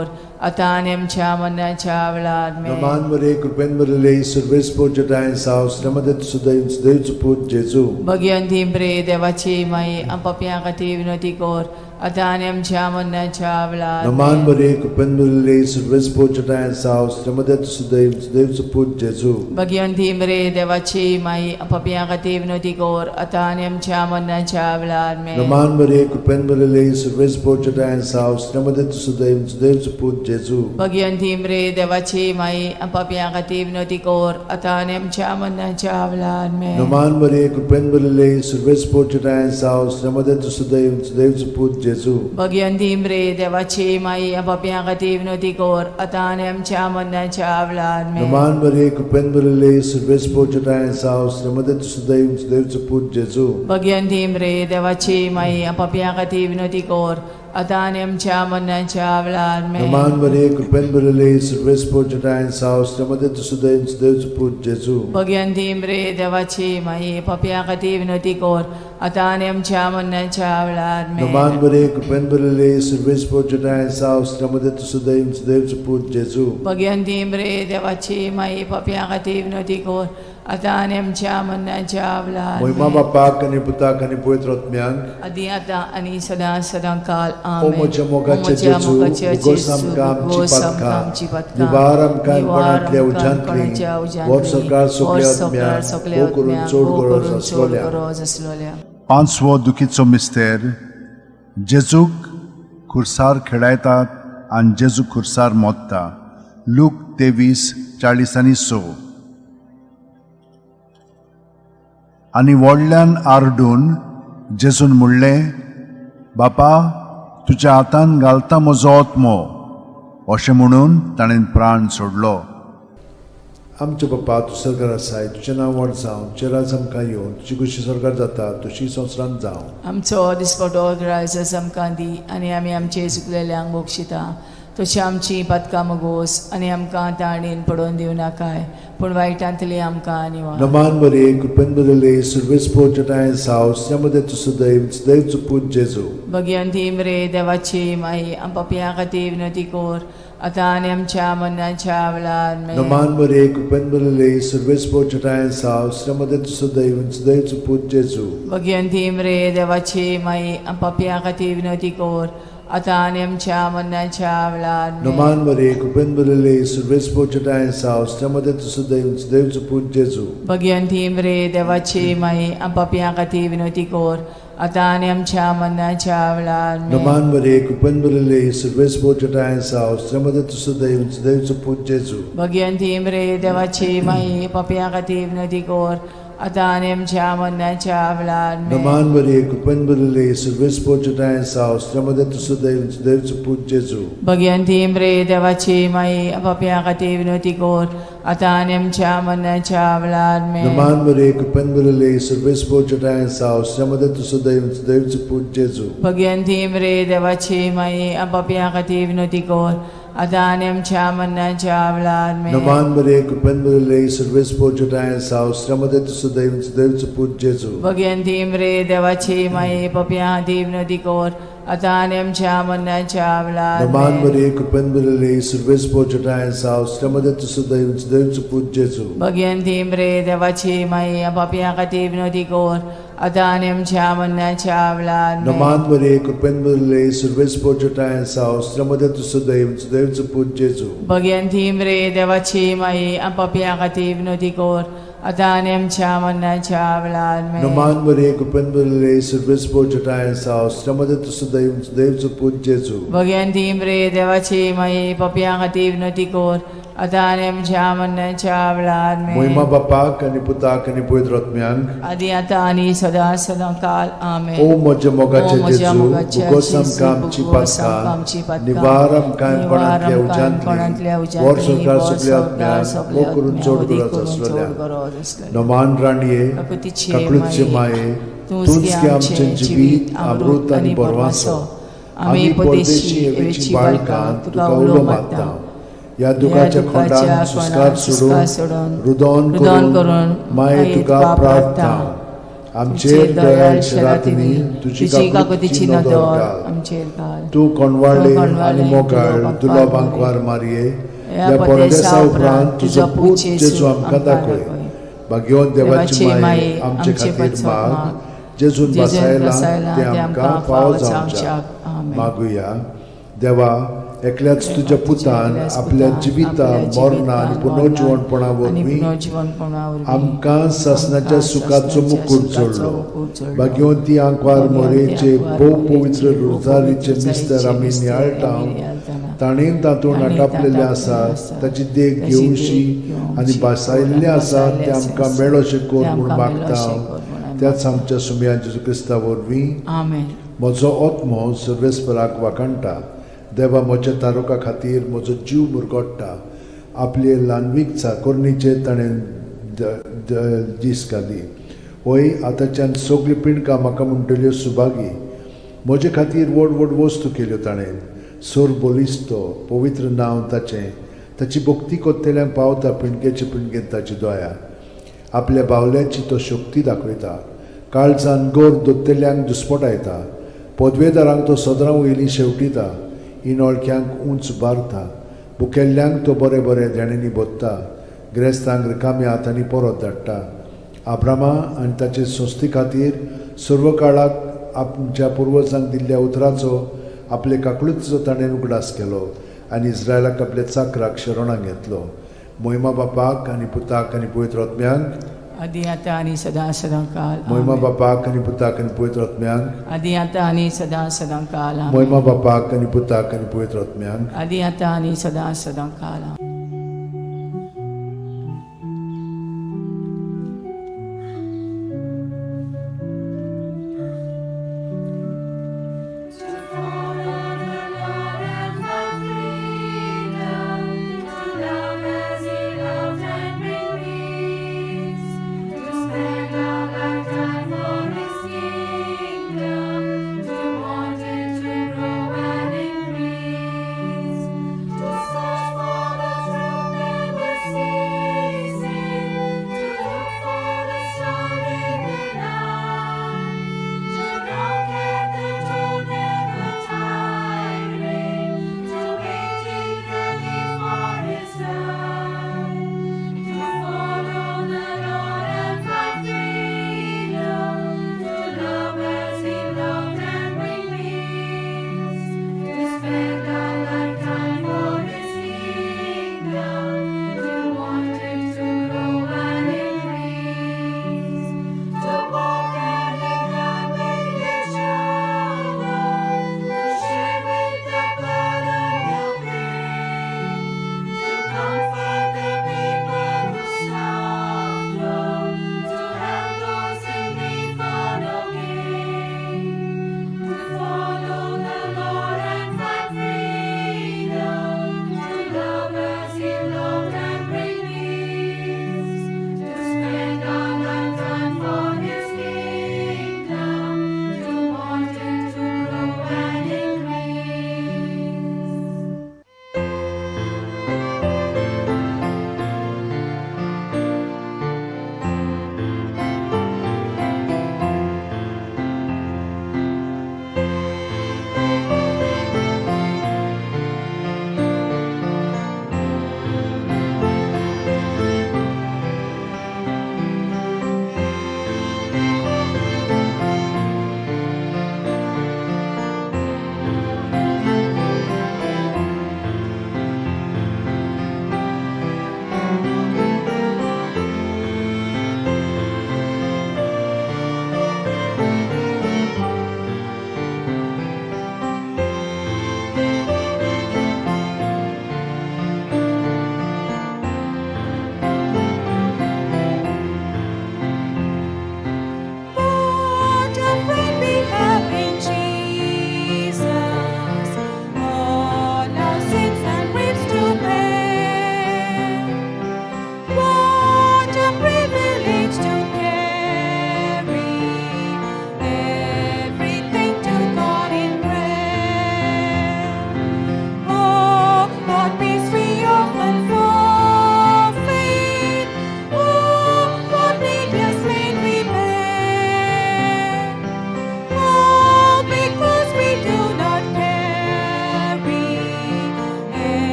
आता आनी आमच्या मरणाच्या वेळार आमेन. नमान मरिये कृपेन भरले सर्व स्पोर्जट आहे सावस्त्यामध्ये तू सुद्धा इंच देवचं पूज जेजू. भगवंती मरे देवाची माई पापियां खातीर विनवती कर आता आनी आमच्या मरणाच्या वेळार नमान मरिये कृपेन भरले सर्व स्पोर्जट आहे सावस्त्यामध्ये तू सुद्धा इंच देवचं पूज जेजू. भगवंती मरे देवाची माई पापियां खातीर विनवती कर आता आनी आमच्या मरणाच्या वेळार आमेन. नमान मरिये कृपेन भरले सर्व स्पोर्जट आहे सावस्त्यामध्ये तू सुद्धा इंच देवचं पूज जेजू. भगवंती मरे देवाची माई पापियां खातीर विनवती कर आता आनी आमच्या मरणाच्या वेळार आमेन. नमान मरिये कृपेन भरले सर्व स्पोर्जट आहे सावस्त्यामध्ये तू सुद्धा इंच देवचं पूज जेजू. भगवंती मरे देवाची माई पापियां खातीर विनवती कर आता आनी आमच्या मरणाच्या वेळार आमेन. नमान मरिये कृपेन भरले सर्व स्पोर्जट आहे सावस्त्यामध्ये तू सुद्धा इंच देवचं पूज जेजू. भगवंती मरे देवाची माई पापियां खातीर विनवती कर आता आनी आमच्या मरणाच्या वेळार आमेन. नमान मरिये कृपेन भरले सर्व स्पोर्जट आहे सावस्त्यामध्ये तू सुद्धा इंच देवचं पूज जेजू. भगवंती मरे देवाची माई पापियां खातीर विनवती कर आता आनी आमच्या मरणाच्या वेळार आमेन. नमान मरिये कृपेन भरले सर्व स्पोर्जट आहे सावस्त्यामध्ये तू सुद्धा इंच देवचं पूज जेजू. भगवंती मरे देवाची माई पापियां खातीर विनवती कर आता आनी आमच्या मरणाच्या वेळार महिमा आमेन. बापाक आणि पुताक आणि पवित्र आत्म्यांक आदी आता आणि सदां सदांकाळ ओ आमेन. म्हज्या मोगाचे जेजू उगोस आमकां आमची पातकां निवार आमकां कोणांतल्या उज्यांतली वर सरकार सगल्या आत्म्यांक ओ करून चोड गरज आसलोल्या. पांचवो दुखीचो मिस्तेर जेजूक खुर्सार खेळायतात आनी जेजू खुर्सार मोडटा. लूक 23:40-6 आनी व्हडल्यान आरडून जेजून म्हणलें, बापा तुज्या हातान घालता म्हजो आत्मो. अशें म्हणून ताणें प्राण सोडलो. आमचे बापा तूं सर्गार आसाय तुजें नांव व्हड जावं चेरास आमकां येवन तुजी कशी सर्गार जाता तशी संवसारांत जावं. आमचो दिसपटो ग्रायस आमकां दी आनी आमी आमचे चुकलेल्यांक बोगशिता तशी आमची पदकां मोगोस आनी आमकां ताळणेन पडोवन दिव नाकाय पूण वायटांतली आमकां आनी वा. नमान मरिये कृपेन भरले सर्व स्पोर्जट आहे सावस्त्यामध्ये तू सुद्धा इंच देवचं पूज जेजू. भगवंती मरे देवाची माई पापियां खातीर विनवती कर आता आनी आमच्या मरणाच्या वेळार आमेन. नमान मरिये कृपेन भरले सर्व स्पोर्जट आहे सावस्त्यामध्ये तू सुद्धा इंच देवचं पूज जेजू. भगवंती मरे देवाची माई पापियां खातीर विनवती कर आता आणि आमच्या मरणाच्या वेळार Naman Maria, cupen Maria, serves pojata in saus, chamade tu sudaim, Deus put Jesu. Bhagwanti मरे देवाची माई आपापया खातीर विनवती कोर आता आणि आमच्या मरणाच्या वेळार Naman Maria, cupen Maria, serves pojata in saus, chamade tu sudaim, Deus put Jesu. Bhagwanti मरे देवाची माई आपापया खातीर विनवती कोर आता आणि आमच्या मरणाच्या वेळार Naman Maria, cupen Maria, serves pojata in saus, chamade tu sudaim, Deus put Jesu. Bhagwanti मरे देवाची माई आपापया खातीर विनवती कोर आता आणि आमच्या मरणाच्या वेळार Naman Maria, cupen Maria, serves pojata in saus, chamade tu sudaim, Deus put Jesu. Bhagwanti मरे देवाची माई आपापया खातीर विनवती कोर आता आणि आमच्या मरणाच्या वेळार Naman Maria, cupen Maria, serves pojata in saus, chamade tu sudaim, Deus put Jesu. Bhagwanti मरे देवाची माई आपापया खातीर विनवती कोर आता आणि आमच्या मरणाच्या वेळार Naman Maria, cupen Maria, serves pojata in saus, chamade tu sudaim, Deus put Jesu. Bhagwanti मरे देवाची माई आपापया खातीर विनवती कोर आता आणि आमच्या मरणाच्या वेळार Naman Maria, cupen Maria, serves pojata in saus, chamade tu sudaim, Deus put Jesu. Bhagwanti मरे देवाची माई आपापया खातीर विनवती कोर आता आणि आमच्या मरणाच्या वेळार Naman Maria, cupen Maria, serves pojata in saus, chamade tu sudaim, Deus put Jesu. Bhagwanti मरे देवाची माई आपापया खातीर विनवती कोर आता आणि आमच्या मरणाच्या वेळार Moima Bapak ani Putak ani Pavitra Atmyank. आदी आता आणि सदा सदाकाल आमेन. O moja mogache O moja Jesu, mogache bugosam Jesu, kam bugosam cipatka, nivaram kaim panantlia ujantli, Borsokar sugli Atmyank, o kurun chod guras aslalya. Naman Raniye, Kaklutche Maye, Tunski amche jivit, amrut ani porvaso, ami podeshi evici balkan, tuka ulo matam. या दुखाच्या खोंडान सुस्कार सोडून रुदन करून माये तुका प्रार्थना आमचेर दयाळशे रातीनी तुझी काकुतीची नदर आमचेर घाल. तू कोणवाडले आनी मोगाळ तुला बांकवार मारये या परदेसा उपरांत तुझो पूत जेजू आमकां दाखय. भाग्यवान देवाची माये आमचे खातीर माग, जेजून बसायला ते आमकां फावो जावच्याक मागुया. देवा, एकल्याच तुझ्या पुतान आपल्या जिविता मरणा आणि पुनर्जीवनपणा वरवीं आमकां सासणाच्या सुखाचो मुकुट जोडलो. भाग्यवंती आंकवार मोरेचे भोव पवित्र रोजारीचे मिस्तर आमी नियाळटाव ताणेन तातूंत आटापलेले आसा ताची देख घेवशी आनी बसायल्ले आसा ते आमकां मेळोशे कोर म्हूण मागता. त्याच आमच्या सुमया जेजू क्रिस्ता वरवीं म्हजो आत्मो सर्वेस्पराक वाकणटा. देवा म्हज्या तारुका खातीर म्हजो जीव मुरगोडटा. आपले ल्हानवीक चाकोरणीचे ताणें दीस घाली. होय, आतांच्यान सगळी पिणकां म्हाका म्हणटल्यो सुभागी. म्हजे खातीर व्हड व्हड वस्तू केल्यो ताणें. सोर बोलिस्तो, पवित्र नांव ताचें, ताची भक्ती कोत्तेल्यांक पावता पिणकेचे पिणकेन ताची दया. आपल्या बावल्यांची तो शक्ती दाखयता. काळजान गोर दोत्तेल्यांक दुस्पटायता. पदवेदारांक तो सदरां वयलीं शेवटिता. इनोळख्यांक उंच बारता. भुकेल्ल्यांक तो बरे बरे देणेनी बोत्ता. गिरेस्तांक रिकाम्या हातांनी परत धाडटा. आब्रामा आनी ताचे संस्थे खातीर सर्व काळाक आमच्या पुर्वजांक दिल्ल्या उतराचो आपले काकळूचो ताणें उगडास केलो आनी इस्रायलाक आपल्या चाकराक शरणांत घेतलो. मोहिमा बापाक आनी पुताक आनी पवित्र आत्म्यांक आदी आता आणि सदा सदाकाल. मोहिमा बापाक आनी पुताक आनी पवित्र आत्म्यांक आदी आता आणि सदा सदाकाल. मोहिमा बापाक आनी पुताक आनी पवित्र आत्म्यांक आदी आता आणि सदा सदाकाल. To search for the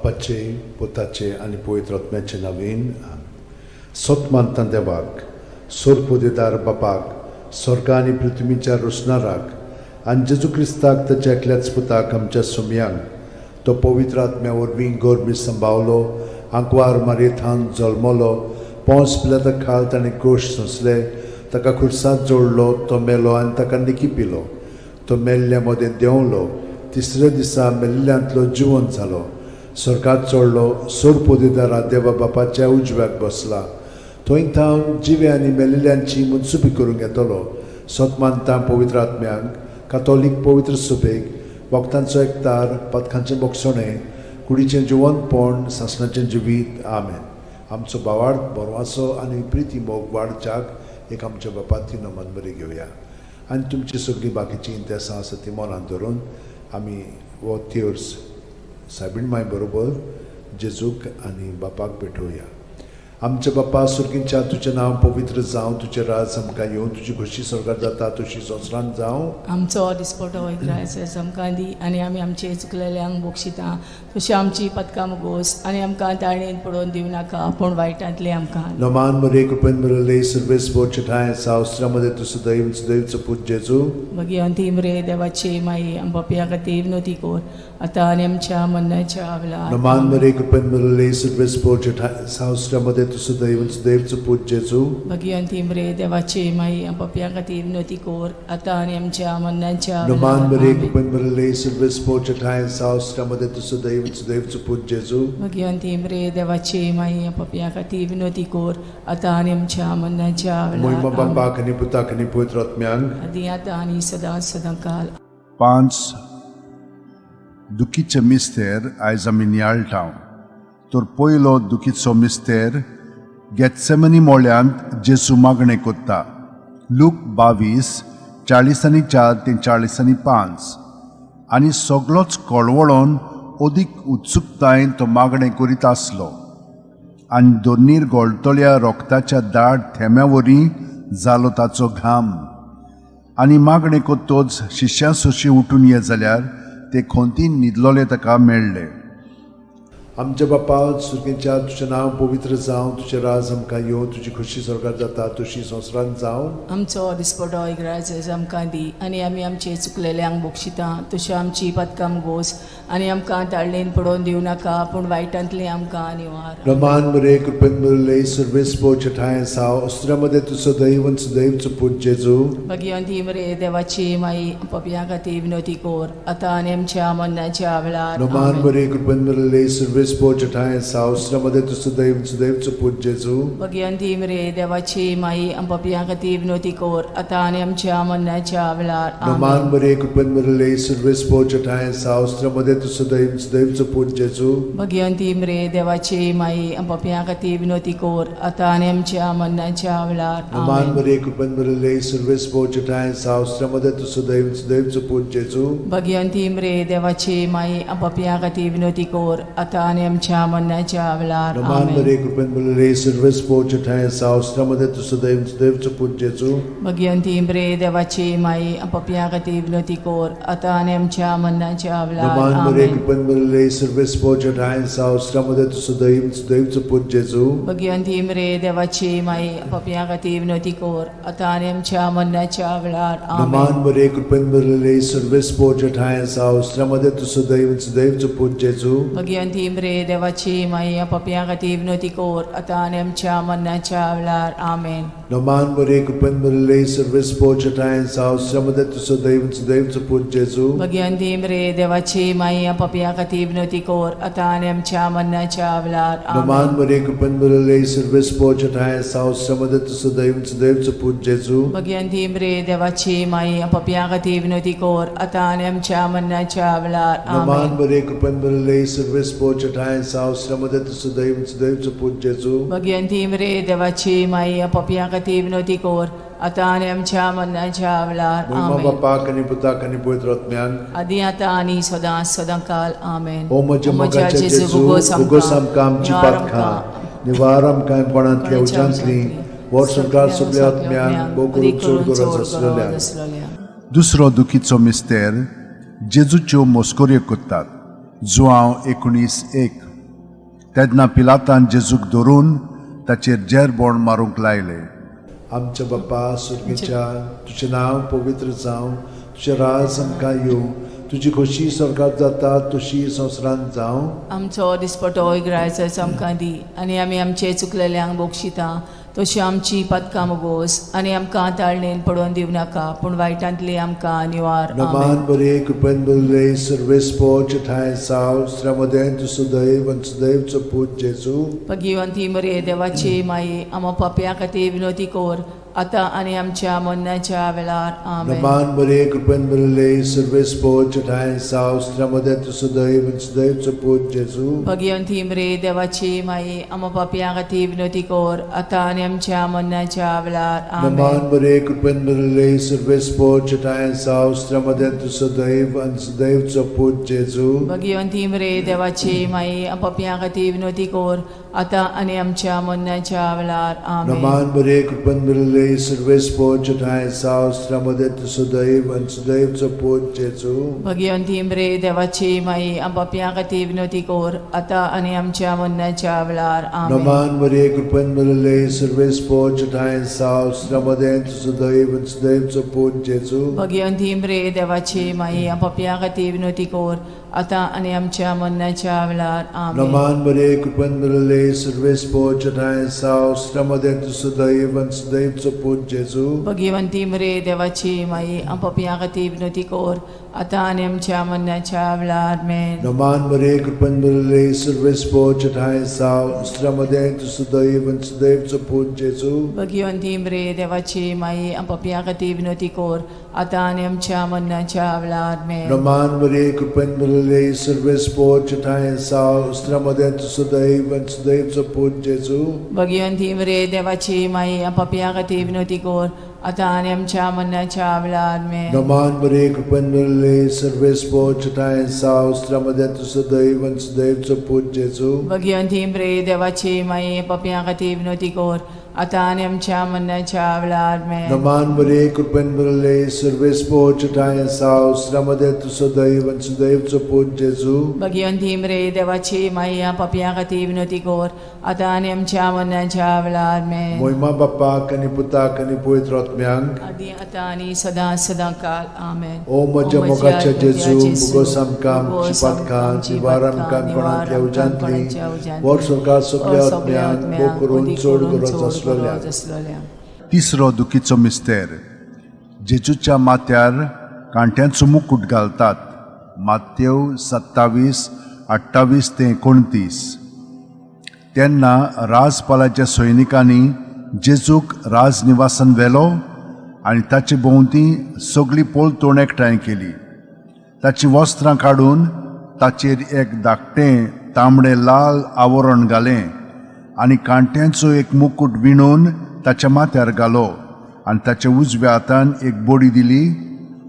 बापाचे पुताचे आनी पवित्र आत्म्याचे नांवेन सोत मानता देवाक सोरपोदेदार बापाक स्वर्ग आनी पृथ्वीच्या रुसणाराक आनी जेजू क्रिस्ताक ताच्या एकल्याच पुताक आमच्या सुमयांक तो पवित्र आत्म्या वरवीं गोरबी सांबावलो आंकवार मारयेंत जल्मलो पोंस पिलाता खाल ताणें क्रूश सोंसले ताका खुर्सांत जोडलो तो मेलो आनी ताका निकी पिलो तो मेल्ल्या मदें देंवलो तिसऱ्या दिसा मेल्ल्यांतलो जिवंत जालो स्वर्गात चडलो सोरपोदेदारा देवा बापाच्या उजव्याक बसला थंय थांव जिवे आनी मेलिल्ल्यांची मनसुबी करूंक येतलो सोतमानता पवित्र आत्म्यांक कातोलीक पवित्र सुबेक वखदांचो एकतार पथकांचें मोगसणें कुडीचें जिवंतपण सासणाचें जिवीत आमेन आमचो भावार्थ बरवासो आनी प्रिती मोग वाडच्याक एक आमच्या बापाची नमन बरी घेवया आनी तुमची सगळीं बाकीची इंतेसां आसा ती मनांत धरून आमी वो तेर्स सायबीण माय बरोबर जेजूक आनी बापाक भेटोवया आमचे बापा सुर्गींच्या तुजें नांव पवित्र जावं तुजें राज आमकां येवं तुजी खोशी स्वर्गांत जाता तशी संवसारांत जावं आमचो दिसपटो वैग्रायस आमकां दी आनी आमी आमचे चुकलेल्यांक बक्षिता तशी आमची पदकां मुगोस आनी आमकां ताळणेन पडोवन दिवं नाका पूण वायटांतले आमकां नमान मरे कृपेन मरले सर्वेस पोरचे ठाय सावस्त्रामध्ये तुझं दैवचं पूज जेजू मगी अंतिम रे देवाची माई आमच्या खातीर विनोती कोर आतां आनी आमच्या मरणाच्या वेळार नमान मरे कृपेन मरले सर्वेस पोरचे ठाय सावस्त्रामध्ये तुझं दैवचं पूज जेजू मगी अंतिम रे देवाची माई आमच्या खातीर विनोती कोर आतां आनी आमच्या मरणाच्या नमान मरे वेळार कृपेन मरले सर्वेस पोरचे ठाय सावस्त्रामध्ये तुझं दैवचं पूज जेजू मगी अंतिम रे देवाची माई आमच्या खातीर विनोती कोर आतां आनी आमच्या मरणाच्या मोहिमा वेळार बापाक आनी पुताक आनी पवित्र आत्म्यांक आदी आतां आनी सदां काल 5 दुखीचे मिस्तेर आयज आमी नियाळटाव तर पयलो दुखीचो मिस्तेर गेत्सेमनी मोळ्यांत जेजू मागणें कोत्ता लूक 22 40:4 ते 40:5 आनी सगळोच कळवळोन अदीक उत्सुकतायेन तो मागणें करीत आसलो आनी दोनीर गळतल्या रोगताच्या दाट थेंब्या वरीं जालो ताचो घाम आनी मागणें कोत्तोच शिश्यां सोशी उठून ये जाल्यार ते खोंतीन न्हिदलोले ताका मेळ्ळे आमचे बापा सुर्गींच्या तुजें नांव पवित्र जावं तुजें राज आमकां येवं तुजी खोशी स्वर्गांत जाता तशी संवसारांत जावं आमचो दिसपटो इग्रायज आमकां दी आनी आमी आमचे चुकलेल्यांक बक्षिता तशें आमची पदकां मुगोस आनी आमकां ताळणेन पडोवन दिवं नाका पूण वायटांतले आमकां निवार नमान मरे कृपेन मरले सर्वेस पोरचे ठाय सावस्त्रामध्ये तुझं दैवचं पूज जेजू मगी अंतिम रे देवाची माई आमच्या खातीर विनोती कोर आतां आनी आमच्या मरणाच्या वेळार नमान मरे कृपेन मरले सर्वेस पोरचे ठाय सावस्त्रामध्ये तुझं दैवचं पूज जेजू मगी अंतिम रे देवाची माई आमच्या खातीर विनोती कोर आतां आनी आमच्या मरणाच्या वेळार नमान मरे कृपेन मरले सर्वेस पोरचे ठाय सावस्त्रामध्ये तुझं दैवचं पूज जेजू मगी अंतिम रे देवाची माई आमच्या खातीर विनोती कोर आतां आनी आमच्या मरणाच्या वेळार नमान मरे कृपेन मरले सर्वेस पोरचे ठाय सावस्त्रामध्ये तुझं दैवचं पूज जेजू मगी अंतिम रे देवाची माई आमच्या खातीर विनोती कोर आतां आनी आमच्या मरणाच्या वेळार नमान मरे कृपेन मरले सर्वेस पोरचे ठाय सावस्त्रामध्ये तुझं दैवचं पूज जेजू मगी अंतिम रे देवाची माई आमच्या खातीर विनोती कोर आतां आनी आमच्या मरणाच्या नमान वेळार मरे कृपेन मरले सर्वेस पोरचे ठाय सावस्त्रामध्ये तुझं दैवचं पूज जेजू मगी अंतिम रे देवाची माई आमच्या खातीर विनोती कोर आतां आनी आमच्या मरणाच्या वेळार नमान मरे कृपेन मरले सर्वेस पोरचे ठाय सावस्त्रामध्ये तुझं दैवचं पूज जेजू मगी अंतिम रे देवाची माई आमच्या खातीर विनोती कोर आतां आनी आमच्या मरणाच्या वेळार आमेन नमान मरे कृपेन मरले सर्वेस पोरचे ठाय सावस्त्रामध्ये तुझं दैवचं पूज जेजू मगी अंतिम रे देवाची माई आमच्या खातीर विनोती कोर आतां आनी आमच्या मरणाच्या वेळार नमान मरे कृपेन मरले सर्वेस पोरचे ठाय सावस्त्रामध्ये तुझं दैवचं पूज जेजू मगी अंतिम रे देवाची माई आमच्या खातीर विनोती कोर आतां आनी आमच्या मरणाच्या वेळार नमान मरे कृपेन मरले सर्वेस पोरचे ठाय सावस्त्रामध्ये तुझं दैवचं पूज जेजू मगी अंतिम रे देवाची माई आमच्या खातीर विनोती कोर आतां आनी आमच्या मरणाच्या वेळार मोहिमा आमेन बापाक आनी पुताक आनी पवित्र आत्म्यांक आदी आतां आनी सदां काल आमेन ओ म्हज्या मोगाचे जेजू उगोस आमकां आमची पातखां निवार आमकां पणांतल्या उज्यांतली वर सरकार सगळ्या आत्म्यांक बोकरूक चड गरज आसलेल्या दुसरो दुखीचो मिस्तेर जेजूच्यो मोस्कोऱ्यो कोत्तात जुआंव 19:1 तेन्ना पिलातान जेजूक धरून ताचेर जेरबोण मारूंक लायले. आमच्या बाप्पा सुर्गीच्या तुझें नांव पवित्र जावं, तुझें राज आमकां येवं, तुजी खोशी स्वर्गांत जाता तशी संवसारांत जावं. आमचो दिसपटो ग्रायचो आमकां दी, आनी आमी आमचे चुकलेल्यांक बोगशिता तशी आमची पदकां मोगोस, आनी आमकां ताळणेन पडोवन दिवं नाका, पूण वायटांतली आमकां निवार. नमान बरे कृपेन बरले सर्वेस्पो चिठाय साव श्रमदेन तु सदैव आनी सदैवचो पूत जेजू. भगिवंती मरे देवाची माये, आमो पापयां खातीर विनोदी कोर, आतां आनी आमच्या मरणाच्या वेळार. आमेन. नमान बरे कृपेन बरले सर्वेस्पो चिठाय साव श्रमदेन तु सदैव आनी सदैवचो पूत जेजू. भगिवंती मरे देवाची माये, आमो पापयां खातीर विनोदी कोर, आतां आनी आमच्या मरणाच्या वेळार. आमेन. नमान बरे कृपेन बरले सर्वेस्पो चिठाय साव श्रमदेन तु सदैव आनी सदैवचो पूत जेजू. भगिवंती मरे देवाची माये, आमो पापयां खातीर विनोदी कोर, आतां आनी आमच्या मरणाच्या वेळार. आमेन. नमान बरे कृपेन बरले सर्वेस्पो चिठाय साव श्रमदेन तु सदैव आनी सदैवचो पूत जेजू. भगिवंती मरे देवाची माये, आमो पापयां खातीर विनोदी कोर, आतां आनी आमच्या मरणाच्या वेळार. आमेन. नमान बरे कृपेन बरले सर्वेस्पो चिठाय साव श्रमदेन तु सदैव आनी सदैवचो पूत जेजू. भगिवंती मरे देवाची माये, आमो पापयां खातीर विनोदी कोर, आतां आनी आमच्या मरणाच्या वेळार. आमेन. नमान बरे कृपेन बरले सर्वेस्पो चिठाय साव श्रमदेन तु सदैव आनी सदैवचो पूत जेजू. भगिवंती मरे देवाची माये, आमो पापयां खातीर विनोदी कोर, आतां आनी आमच्या मरणाच्या वेळार. आमेन. नमान बरे कृपेन बरले सर्वेस्पो चिठाय साव श्रमदेन तु सदैव आनी सदैवचो पूत जेजू. भगिवंती मरे देवाची माये, आमो पापयां खातीर विनोदी कोर, आतां आनी आमच्या मरणाच्या वेळार. आमेन. नमान बरे कृपेन बरले सर्वेस्पो चिठाय साव श्रमदेन तु सदैव आनी सदैवचो पूत जेजू. भगिवंती मरे देवाची माये, आमो पापयां खातीर विनोदी कोर, आतां आनी आमच्या मरणाच्या वेळार. आमेन. नमान बरे कृपेन बरले सर्वेस्पो चिठाय साव श्रमदेन तु सदैव आनी सदैवचो पूत जेजू. भगिवंती मरे देवाची माये, पापयां खातीर विनोदी कोर, आतां आनी आमच्या मरणाच्या वेळार. आमेन. नमान बरे कृपेन बरले सर्वेस्पो चिठाय साव श्रमदेन तु सदैव आनी सदैवचो पूत जेजू. भगिवंती मरे देवाची माये, पापयां खातीर विनोदी कोर, आतां आनी आमच्या मरणाच्या वेळार. आमेन. मोहिमा बाप्पाक आनी पुताक आनी पवित्र आत्म्यांक आदी आतां आनी सदां सदां काल. आमेन. ओ म्हज्या मोगाच्या जेजू, मुगोस आमकां आमची पातकां निवारण आमकां कोणांतल्या उजांतली वर स्वर्गांत सगळ्या आत्म्यांक भोग करून चड गरज आसलेल्या. तिसरो दुखीचो मिस्तेर. जेजूच्या माथ्यार कांट्यांचो मुकुट घालतात. मात्येव 27:28 ते 29. तेन्ना राजपालाच्या सैनिकांनी जेजूक राजनिवासान व्हेलो आनी ताचे भोंवती सगळी पोलतोण एकठांय केली. ताची वस्त्रां काडून ताचेर एक धाकटें तांबडें लाल आवरण घालें आनी कांट्यांचो एक मुकुट विणून ताच्या माथ्यार घालो आनी ताच्या उजव्या हातान एक बडी दिली.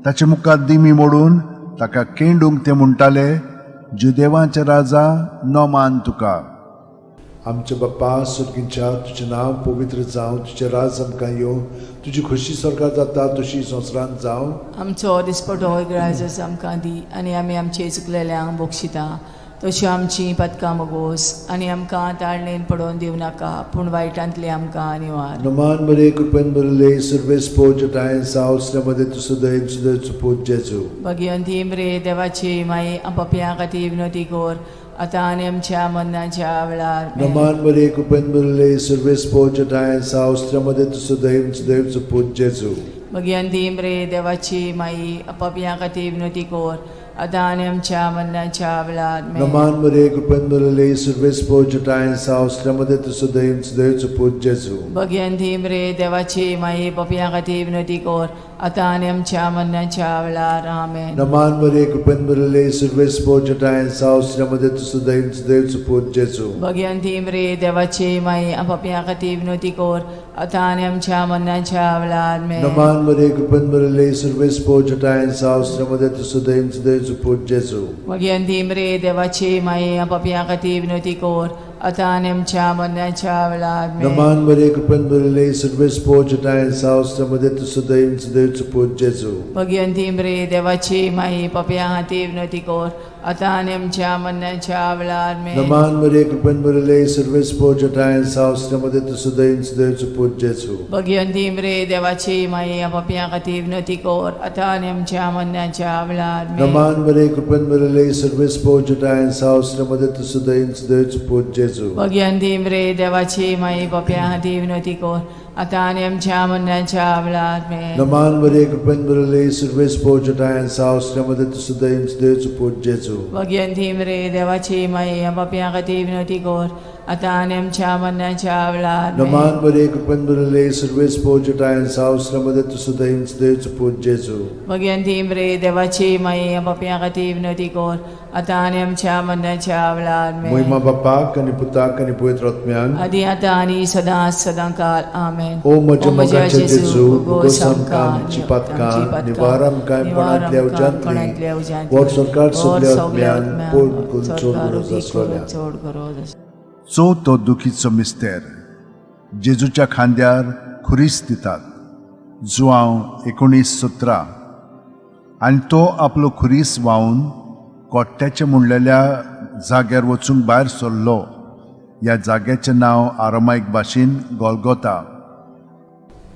ताच्या मुखार दिमी मोडून ताका केंडूंक ते म्हणटाले, जुदेवांचे राजा नोमान तुका. आमच्या बाप्पा सुर्गीच्या तुजें नांव पवित्र जावं, तुजें राज आमकां येवं, तुजी खोशी स्वर्गांत जाता तशी संवसारांत जावं. आमचो दिसपटो ग्रायज आमकां दी, आनी आमी आमचे चुकलेल्यांक बोगशिता तशी आमची पदकां मोगोस, आनी आमकां ताळणेन पडोवन दिवं नाका, पूण वायटांतली आमकां निवार. नमान बरे कृपेन बरले सर्वेस्पो चिठाय साव श्रमदेन तु सदैव सदैवचो पूत जेजू. भगिवंती मरे देवाची माये, आमो पापयां खातीर विनोदी कोर, आतां आनी आमच्या मरणाच्या वेळार. नमान बरे कृपेन बरले सर्वेस्पो चिठाय साव श्रमदेन तु सदैव सदैवचो पूत जेजू. भगिवंती मरे देवाची माये, आमो पापयां खातीर विनोदी कोर, आतां आनी आमच्या मरणाच्या वेळार. नमान बरे कृपेन बरले सर्वेस्पो चिठाय साव श्रमदेन तु सदैव सदैवचो पूत जेजू. भगिवंती मरे देवाची माये, पापयां खातीर विनोदी कोर, आतां आनी आमच्या मरणाच्या वेळार. आमेन. नमान बरे कृपेन बरले सर्वेस्पो चिठाय साव श्रमदेन तु सदैव सदैवचो पूत जेजू. भगिवंती मरे देवाची माये, आमो पापयां खातीर विनोदी कोर, आतां आनी आमच्या मरणाच्या वेळार. आमेन. नमान बरे कृपेन बरले सर्वेस्पो चिठाय साव श्रमदेन तु सदैव सदैवचो पूत जेजू. भगिवंती मरे देवाची माये, आमो पापयां खातीर विनोदी कोर, आता आणि आमच्या मरणाच्या वेळा आमेन. नमान बरे कृपण बरले सर्वेस पोचटाय सावस्त्रमध्ये तू सदैव सदैवच पूज जेजू. भगवंती मरे देवाची माई पप्या हाती विनंती कर आता आणि आमच्या मरणाच्या वेळा आमेन. नमान बरे कृपण बरले सर्वेस पोचटाय सावस्त्रमध्ये तू सदैव सदैवच पूज जेजू. भगवंती मरे देवाची माई पप्या हाती विनंती कर आता आणि आमच्या मरणाच्या वेळा आमेन. नमान बरे कृपण बरले सर्वेस पोचटाय सावस्त्रमध्ये तू सदैव सदैवच पूज जेजू. भगवंती मरे देवाची माई पप्या हाती विनंती कर आता आणि आमच्या मरणाच्या वेळा आमेन. नमान बरे कृपण बरले सर्वेस पोचटाय सावस्त्रमध्ये तू सदैव सदैवच पूज जेजू. भगवंती मरे देवाची माई पप्या हाती विनंती कर आता आणि आमच्या मरणाच्या वेळा आमेन. नमान बरे कृपण बरले सर्वेस पोचटाय सावस्त्रमध्ये तू सदैव सदैवच पूज जेजू. भगवंती मरे देवाची माई पप्या हाती विनंती कर आता आणि आमच्या मरणाच्या वेळा आमेन. महिमा बापाक आणि पुताक आणि पवित्र आत्म्यांक आदी आता आणि सदा सदांकाळ आमेन. ओ म्हज्या मोगाचे जेजू उगोस आमकां आमची पातकां निवार आमकां पणांतल्या उज्यांतली वर सरकार सगल्या आत्म्यांक पोट चोड करो. चवथो दुखीचो मिस्तेर. जेजूच्या खांद्यार खुरीस दितात. जुआंव 19:17. आनी तो आपलो खुरीस व्हांवन कोट्ट्याचे म्हणलेल्या जाग्यार वचूंक भायर सरलो. ह्या जाग्याचें नांव आरामायक भाशेन गोलगोथा.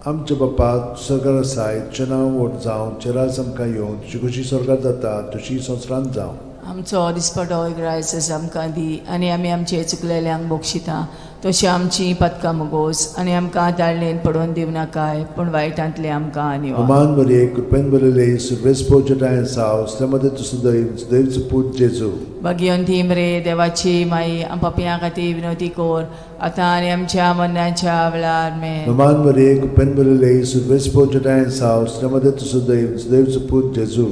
आमच्या बापा सगळं आसाय तुजें नांव व्हड जावं चेरास आमकां येवं तुजी कशी स्वर्गांत जाता तशी संवसारांत जावं. आमचो दिसपटो रायस आमकां दी आनी आमी आमचे चुकलेल्यांक बक्षिता तशी आमची पदकां मोगोस आनी आमकां ताळणेन पडोवन दिवं नाकाय पूण वायटांतले आमकां आनिवार. नमान बरे कृपेन बरले सर्वेस पोचटाय सावस्त्रमध्ये तू सदैव सदैवच पूज जेजू. भगवंती मरे देवाची माई पप्या खातीर विनंती कर आता आनी आमच्या मरणाच्या वेळा आमेन. नमान बरे कृपेन बरले सर्वेस पोचटाय सावस्त्रमध्ये तू सदैव सदैवच पूज जेजू.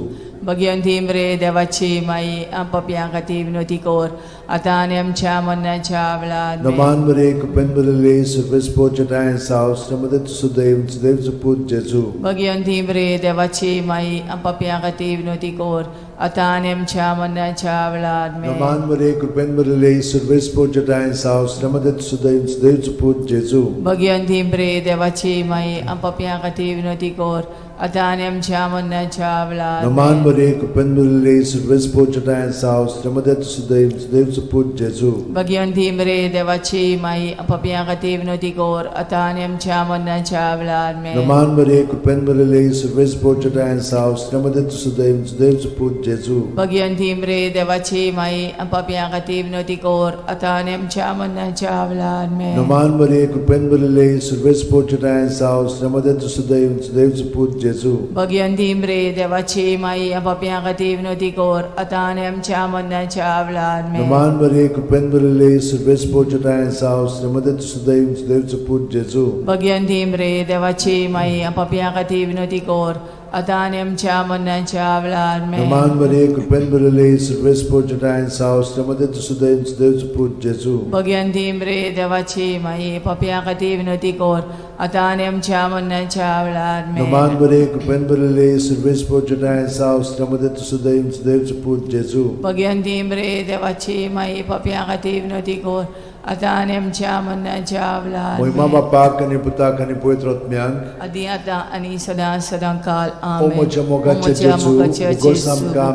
भगवंती मरे देवाची माई पप्या खातीर विनंती कर आता आनी आमच्या मरणाच्या वेळा आमेन. नमान बरे कृपेन बरले सर्वेस पोचटाय सावस्त्रमध्ये तू सदैव सदैवच पूज जेजू. भगवंती मरे देवाची माई पप्या खातीर विनंती कर आता आनी आमच्या मरणाच्या वेळा आमेन. नमान बरे कृपेन बरले सर्वेस पोचटाय सावस्त्रमध्ये तू सदैव सदैवच पूज जेजू. भगवंती मरे देवाची माई पप्या खातीर विनंती कर आता आनी आमच्या मरणाच्या वेळा आमेन. नमान बरे कृपेन बरले सर्वेस पोचटाय सावस्त्रमध्ये तू सदैव सदैवच पूज जेजू. भगवंती मरे देवाची माई पप्या खातीर विनंती कर आता आनी आमच्या मरणाच्या वेळा आमेन. नमान बरे कृपेन बरले सर्वेस पोचटाय सावस्त्रमध्ये तू सदैव सदैवच पूज जेजू. भगवंती मरे देवाची माई पप्या खातीर विनंती कर आता आनी आमच्या मरणाच्या वेळा आमेन. नमान बरे कृपेन बरले सर्वेस पोचटाय सावस्त्रमध्ये तू सदैव सदैवच पूज जेजू. भगवंती मरे देवाची माई पप्या खातीर विनंती कर आता आनी आमच्या मरणाच्या वेळा आमेन. नमान बरे कृपेन बरले सर्वेस पोचटाय सावस्त्रमध्ये तू सदैव सदैवच पूज जेजू. भगवंती मरे देवाची माई पप्या खातीर विनंती कर आता आनी आमच्या मरणाच्या वेळा आमेन. नमान बरे कृपेन बरले सर्वेस पोचटाय सावस्त्रमध्ये तू सदैव सदैवच पूज जेजू. भगवंती मरे देवाची माई पप्या खातीर विनंती कर आता आनी आमच्या मरणाच्या वेळा आमेन. नमान बरे कृपेन बरले सर्वेस पोचटाय सावस्त्रमध्ये तू सदैव सदैवच पूज जेजू. भगवंती मरे देवाची माई पप्या खातीर विनंती कर आता आनी आमच्या मरणाच्या वेळा महिमा आमेन. बापाक आणि पुताक आणि पवित्र आत्म्यांक आदी आता आनी सदा सदांकाळ ओ आमेन. म्हज्या मोगाचे जेजू उगोस आमकां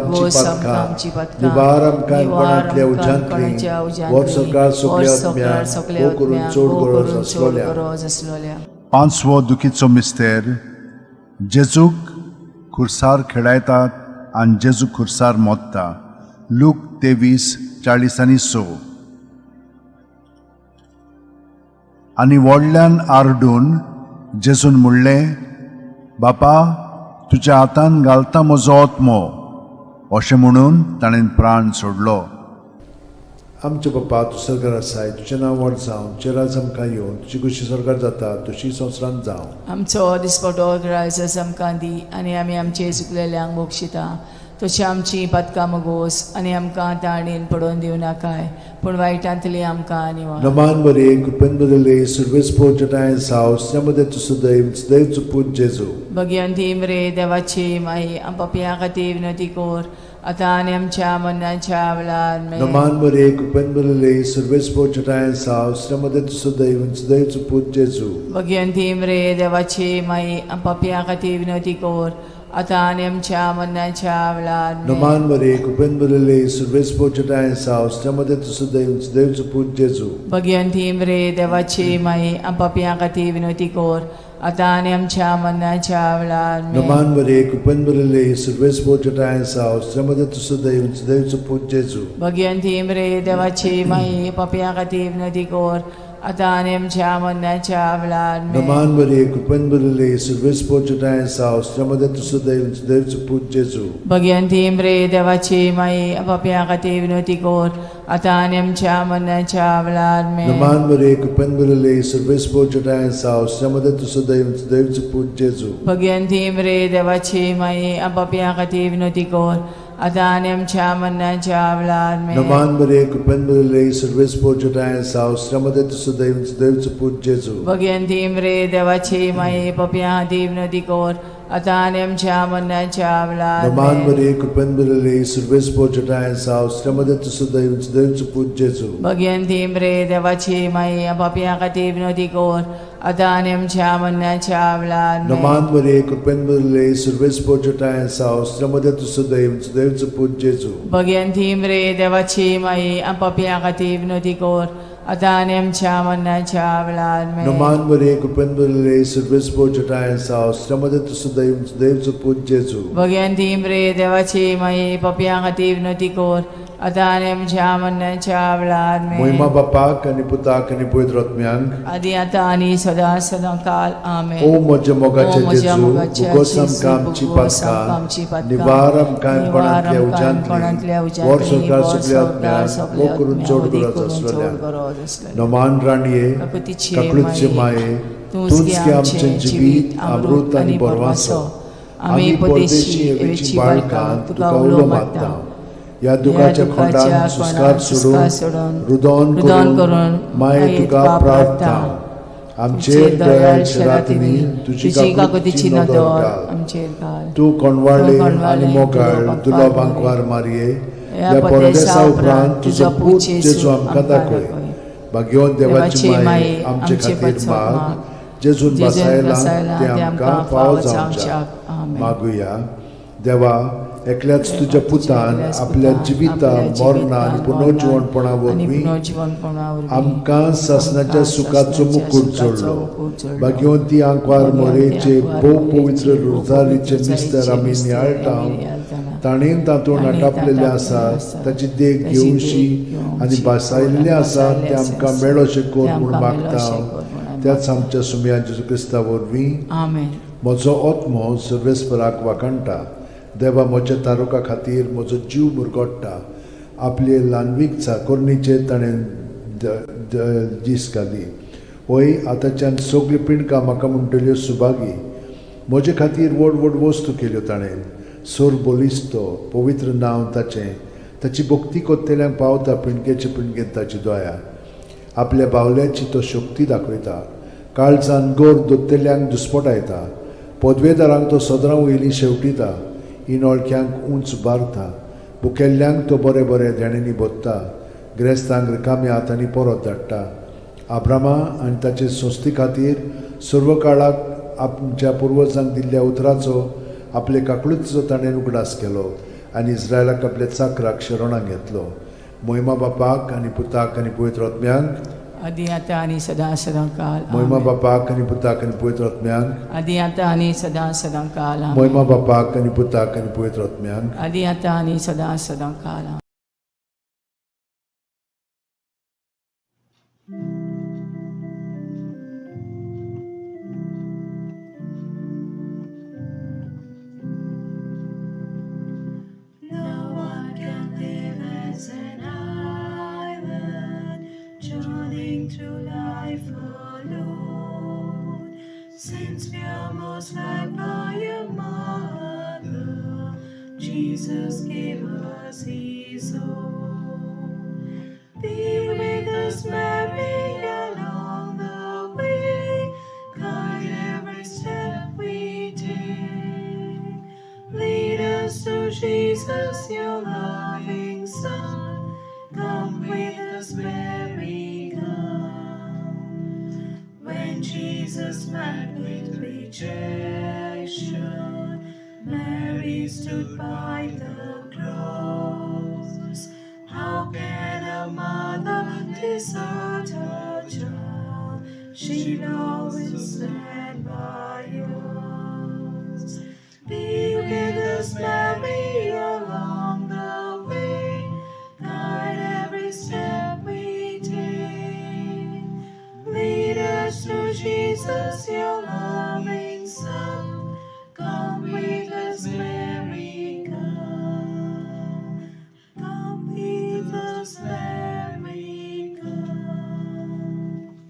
आमची पातकां निवार आमकां पणांतल्या उज्यांतली वर सरकार सगल्या आत्म्यांक ओ करून चोड करोस आसलोल्या. पांचवो दुखीचो मिस्तेर. जेजूक खुर्सार खेळायतात आनी जेजू खुर्सार मोडटा. लूक 23:40-6. आनी व्हडल्यान आरडून जेजून म्हणलें, बापा तुज्या हातान घालता म्हजो आत्मो. अशें म्हणून ताणें प्राण सोडलो. आमचे बापा तूं सर्गार आसाय तुजें नांव व्हड जावं चेरास आमकां येवं तुजी कशी स्वर्गांत जाता तशी संवसारांत जावं. आमचो दिसपटो रायस आमकां दी आनी आमी आमचे चुकलेल्यांक बक्षिता तशी आमची पदकां मोगोस आनी आमकां ताळणेन पडोवन दिवं नाकाय पूण वायटांतली आमकां आनिवार. नमान बरे कृपेन बरले सर्वेस पोचटाय सावस्त्रमध्ये तू सदैव सदैवच पूज जेजू. भगवंती मरे देवाची माई पप्या खातीर विनंती कर आता आणि आमच्या मरणाच्या वेळार Naman Maria, cupen Lei, serves pocetae sau, stramadet sudaivans, deus put Jesu. Bhagwanti मरे देवाची माई पापिया खातीर विनवती कोर आता आणि आमच्या मरणाच्या वेळार Naman Maria, cupen Lei, serves pocetae sau, stramadet sudaivans, deus put Jesu. Bhagwanti मरे देवाची माई पापिया खातीर विनवती कोर आता आणि आमच्या मरणाच्या वेळार Naman Maria, cupen Lei, serves pocetae sau, stramadet sudaivans, deus put Jesu. Bhagwanti मरे देवाची माई पापिया खातीर विनवती कोर आता आणि आमच्या मरणाच्या वेळार Naman Maria, cupen Lei, serves pocetae sau, stramadet sudaivans, deus put Jesu. Bhagwanti मरे देवाची माई पापिया खातीर विनवती कोर आता आणि आमच्या मरणाच्या वेळार Naman Maria, cupen Lei, serves pocetae sau, stramadet sudaivans, deus put Jesu. Bhagwanti मरे देवाची माई पापिया खातीर विनवती कोर आता आणि आमच्या मरणाच्या वेळार Naman Maria, cupen Lei, serves pocetae sau, stramadet sudaivans, deus put Jesu. Bhagwanti मरे देवाची माई पापिया खातीर विनवती कोर आता आणि आमच्या मरणाच्या वेळार Naman Maria, cupen Lei, serves pocetae sau, stramadet sudaivans, deus put Jesu. Bhagwanti मरे देवाची माई पापिया खातीर विनवती कोर आता आणि आमच्या मरणाच्या वेळार Naman Maria, cupen Lei, serves pocetae sau, stramadet sudaivans, deus put Jesu. Bhagwanti मरे देवाची माई पापिया खातीर विनवती कोर आता आणि आमच्या मरणाच्या वेळार Naman Maria, cupen Lei, serves pocetae sau, stramadet sudaivans, deus put Jesu. Bhagwanti मरे देवाची माई पापिया खातीर विनवती कोर आता आणि आमच्या मरणाच्या वेळार Moima Bapak आणि Putak आणि पवित्र आत्म्यांक आदी आता आणि सदा सदा काल आमेन. O moja mogache O moja Jesu, mogache bugosam Jesu, kamchi bugosam patka, kamchi patka, nivaram kaim panantlia nivaram kaim panantlia ujantli, ujantli, war sorkar war sugli sorkar atmyan, sugli mokurun atmyan, chod odi guras kurun chod aslalyan. guras aslalyan. Naman raniye, Kakutiche kaklutche maye, maye, तुझके tunski आमचे amchen jivit, amrut आणि borvaso. आम्ही परदेशी एवेची बाळका तुका उलो मागता. या दुखाच्या खोंडान सुस्कार सोडून रुदन करून माये तुका प्रार्थना. आमचेर दयाळ शरातनी तुझी काकुतीची नदर घाल. आमचेर घाल. तू कोणवाळे आणि मोगाळ तुला बांकवार मारये या परदेसा उपरांत तुझो पूत जेजू आमकां दाखय. भाग्यवान देवाची माये आमचे खातीर माग, जेजून बसायला ते आमकां फावो जावच्याक मागुया. देवा, एकल्याच तुझ्या पुतान आपल्या जिविता मरणा आणि पुनर्जीवनपणा वरवीं आमकां सासणाच्या सुखाचो मुकुट जोडलो. भाग्यवंती आंकवार मोरेचे भोव पवित्र रोजारीचे निस्तर आमी नियाळटां. ताणेन तातूंत आटापलेले आसात ताची देख घेवशी आनी बसायल्ले आसात ते आमकां मेळो शेकोर म्हूण मागता हांव. त्याच आमच्या सुमया जेजू क्रिस्ता वरवीं आमेन. म्हजो आत्मो सर्वेस्पराक वाकणटा. देवा, म्हज्या तारुका खातीर म्हजो जीव मुरगोडटा. आपले ल्हानवीक चाकोरणीचे ताणें दीस घाली. होय, आतांच्यान सगळी पिणकां म्हाका म्हणटल्यो सुभागी. म्हजे खातीर व्हड व्हड वस्तू केल्यो ताणें. सोर बोलिस्तो, पवित्र नांव ताचें. ताची भक्ती कोत्तेल्यांक पावता पिणकेचे पिणकेन ताची दया. आपल्या बावल्याची तो शक्ती दाखयता. काळजान गोर दोत्तेल्यांक दुस्पटायता. पदवेदारांक तो सदरां वयलीं शेवटिता. इनोळख्यांक उंच बारता. भुकेल्ल्यांक तो बरे बरे देणेनी बोत्ता. गिरेस्तांक रिकाम्या हातांनी परत धाडटा. आब्रामा आनी ताचे संस्थे खातीर सर्व काळाक आमच्या पुर्वजांक दिल्ल्या उतराचो आपले काकळूचो ताणें उगडास केलो आनी इस्रायलाक आपल्या चाकराक शरणांत घेतलो. मोहिमा बापाक आनी पुताक आनी पवित्र आत्म्यांक आदी आता आणि सदा सदा काल मोहिमा बापाक आनी पुताक आनी पवित्र आत्म्यांक आदी आता आणि सदा सदा काल मोहिमा बापाक आनी पुताक आनी पवित्र आत्म्यांक आदी आता आणि सदा सदा काल. Through life alone, since we are most loved by your mother, Jesus gave us his own. Be with us, Mary, along the way, guide every step we take. Lead us to Jesus. Jesus, your loving Son, come with us, Mary, come. When Jesus met with rejection, Mary stood by the cross. How can a mother desert her child? She'll always stand by us. Be with us, Mary, along the way. Guide every step we take. Lead us to Jesus, your loving Son. Come with us, Mary, come. Come with us, Mary, come.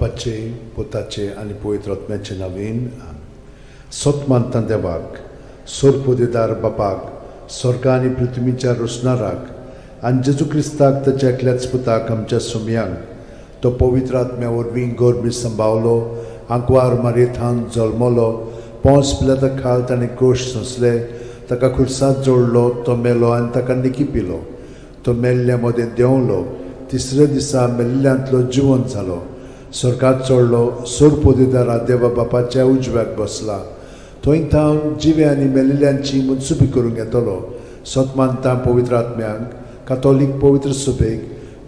बापाचे पुताचे आनी पवित्र आत्म्याचे नांवेन सतमानता देवाक सोरपोदेदार बापाक स्वर्गा आनी पृथ्वीच्या रोसणाराक आनी जेजू क्रिस्ताक ताच्या एकल्याच पुताक आमच्या सोमयांक तो पवित्र आत्म्या वरवीं गोरबी सांबावलो आंकवार मारयेंत जल्मलो पोंस पिलाता खाल ताणें कोश सोंसले ताका खुर्सांत जोडलो तो मेलो आनी ताका निकिपिलो तो मेल्ल्या मदें देंवलो तिसऱ्या दिसा मेल्ल्यांतलो जिवंत जालो स्वर्गांत चडलो सोरपोदेदारा देवा बापाच्या उजव्याक बसला थंय थावन जिवे आनी मेल्लेल्यांची मुनसुबी करूंक येतलो सतमानता पवित्र आत्म्यांक कातोलीक पवित्र सुबेक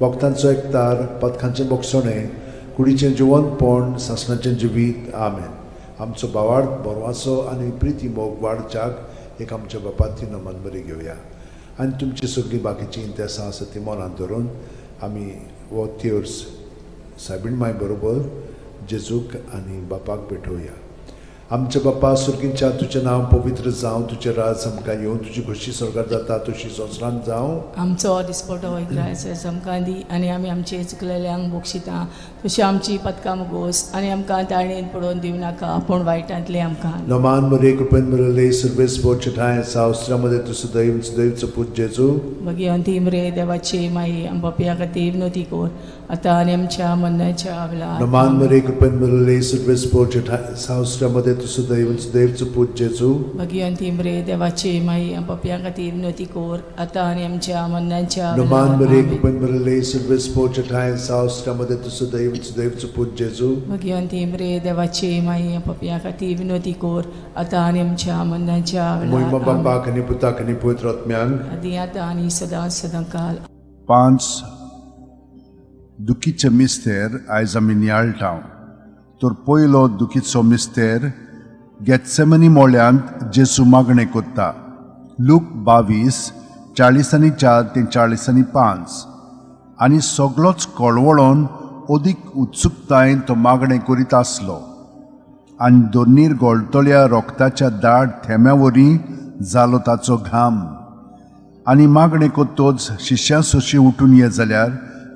वखदांचो एकतार पथकांचें बोगसणें कुडीचें जिवंतपण सासणाचें जिवीत आमेन. आमचो बावार्थ बरवासो आनी प्रिती मोग वाडच्याक एक आमच्या बापाची नमन बरी घेवया आनी तुमची सगळीं बाकीची इंतेसां आसा ती मनांत धरून आमी वो तेर्स सायबीण माय बरोबर जेजूक आनी बापाक भेटोवया. आमचे बापा सुर्गींच्या तुजें नांव पवित्र जावं तुजें राज आमकां येवं तुजी खोशी स्वर्गांत जाता तशी संवसारांत जावं. आमचो दिसपटो वयग्रायस आमकां दी आनी आमी आमचे चुकलेल्यांक बक्षिता तशी आमची पदकां मुगोस आनी आमकां ताळणेन पडोवन दिवं नाका पूण वायटांतले आमकां. नमान मरे कृपेन मरले सर्वेस बोचठाय सावस्त्रामध्ये तुझं दैवचं पूज जेजू भगवंती मरे देवाचे माई आम बापया खातीर विनोती कोर आतां आनी आमच्या मरणाच्या वेळार. नमान मरे कृपेन मरले सर्वेस बोचठाय सावस्त्रामध्ये तुझं दैवचं पूज जेजू भगवंती मरे देवाचे माई आम बापया खातीर विनोती कोर आतां आनी आमच्या मरणाच्या नमान मरे वेळार. कृपेन मरले सर्वेस बोचठाय सावस्त्रामध्ये तुझं दैवचं पूज जेजू भगवंती मरे देवाचे माई आम बापया खातीर विनोती कोर आतां आनी आमच्या मरणाच्या मोहिमा वेळार. बापाक आनी पुताक आनी पवित्र आत्म्यांक आदी आतां आनी सदांच सदांकाल. 5 दुखीचे मिस्तेर आयज आमी नियाळटाव तर पयलो दुखीचो मिस्तेर गेत्सेमनी मोळ्यांत जेजू मागणें कोत्ता. लूक 22:40-4 ते 40-5 आनी सगळोच कळवळोन अदीक उत्सुकतायेन तो मागणें करीत आसलो आनी दोनीर गोळटोल्या रोगताच्या दाट थेंब्या वरीं जालो ताचो घाम आनी मागणें कोत्तोच शिश्यां सोशी उठून ये जाल्यार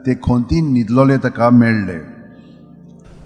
ते खोंतीन न्हिदलोले ताका मेळ्ळे.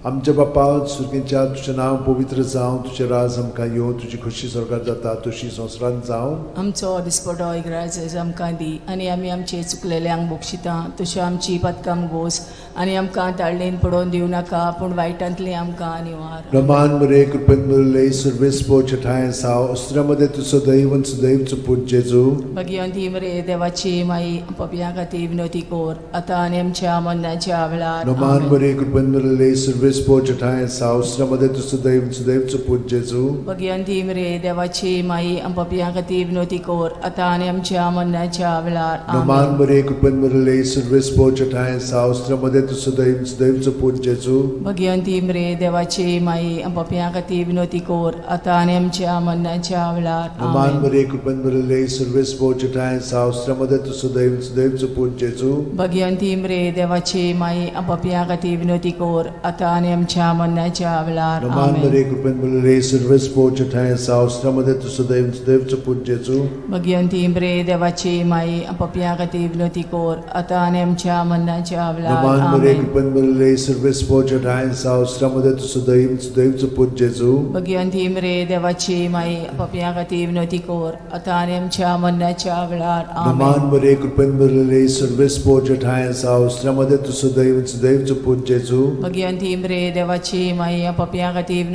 आमच्या बापा सुर्गींच्या तुजें नांव पवित्र जावं तुजें राज आमकां येवं तुजी खोशी स्वर्गांत जाता तशी संवसारांत जावं. आमचो दिसपटो इग्रायज आमकां दी आनी आमी आमचे चुकलेल्यांक बक्षिता तशें आमची पदकां मुगोस आनी आमकां ताळणेन पडोवन दिवं नाका पूण वायटांतली आमकां निवार. नमान मरे कृपेन मरले सर्वेस बोचठाय सावस्त्रामध्ये तुझं दैवचं पूज जेजू भगवंती मरे देवाची माई पपया खातीर विनोती कोर आतां आनी आमच्या मरणाच्या वेळार. नमान मरे कृपेन मरले सर्वेस बोचठाय सावस्त्रामध्ये तुझं दैवचं पूज जेजू भगवंती मरे देवाची माई पपया खातीर विनोती कोर आतां आनी आमच्या मरणाच्या वेळार. नमान मरे कृपेन मरले सर्वेस बोचठाय सावस्त्रामध्ये तुझं दैवचं पूज जेजू भगवंती मरे देवाची माई पपया खातीर विनोती कोर आतां आनी आमच्या मरणाच्या वेळार. नमान मरे कृपेन मरले सर्वेस बोचठाय सावस्त्रामध्ये तुझं दैवचं पूज जेजू भगवंती मरे देवाची माई पपया खातीर विनोती कोर आतां आनी आमच्या मरणाच्या वेळार. नमान मरे कृपेन मरले सर्वेस बोचठाय सावस्त्रामध्ये तुझं दैवचं पूज जेजू भगवंती मरे देवाची माई पपया खातीर विनोती कोर आतां आनी आमच्या मरणाच्या वेळार. नमान मरे कृपेन मरले सर्वेस बोचठाय सावस्त्रामध्ये तुझं दैवचं पूज जेजू भगवंती मरे देवाची माई पपया खातीर विनोती कोर आतां आनी आमच्या मरणाच्या वेळार. नमान मरे कृपेन मरले सर्वेस बोचठाय सावस्त्रामध्ये तुझं दैवचं पूज जेजू भगवंती मरे देवाची माई पपया खातीर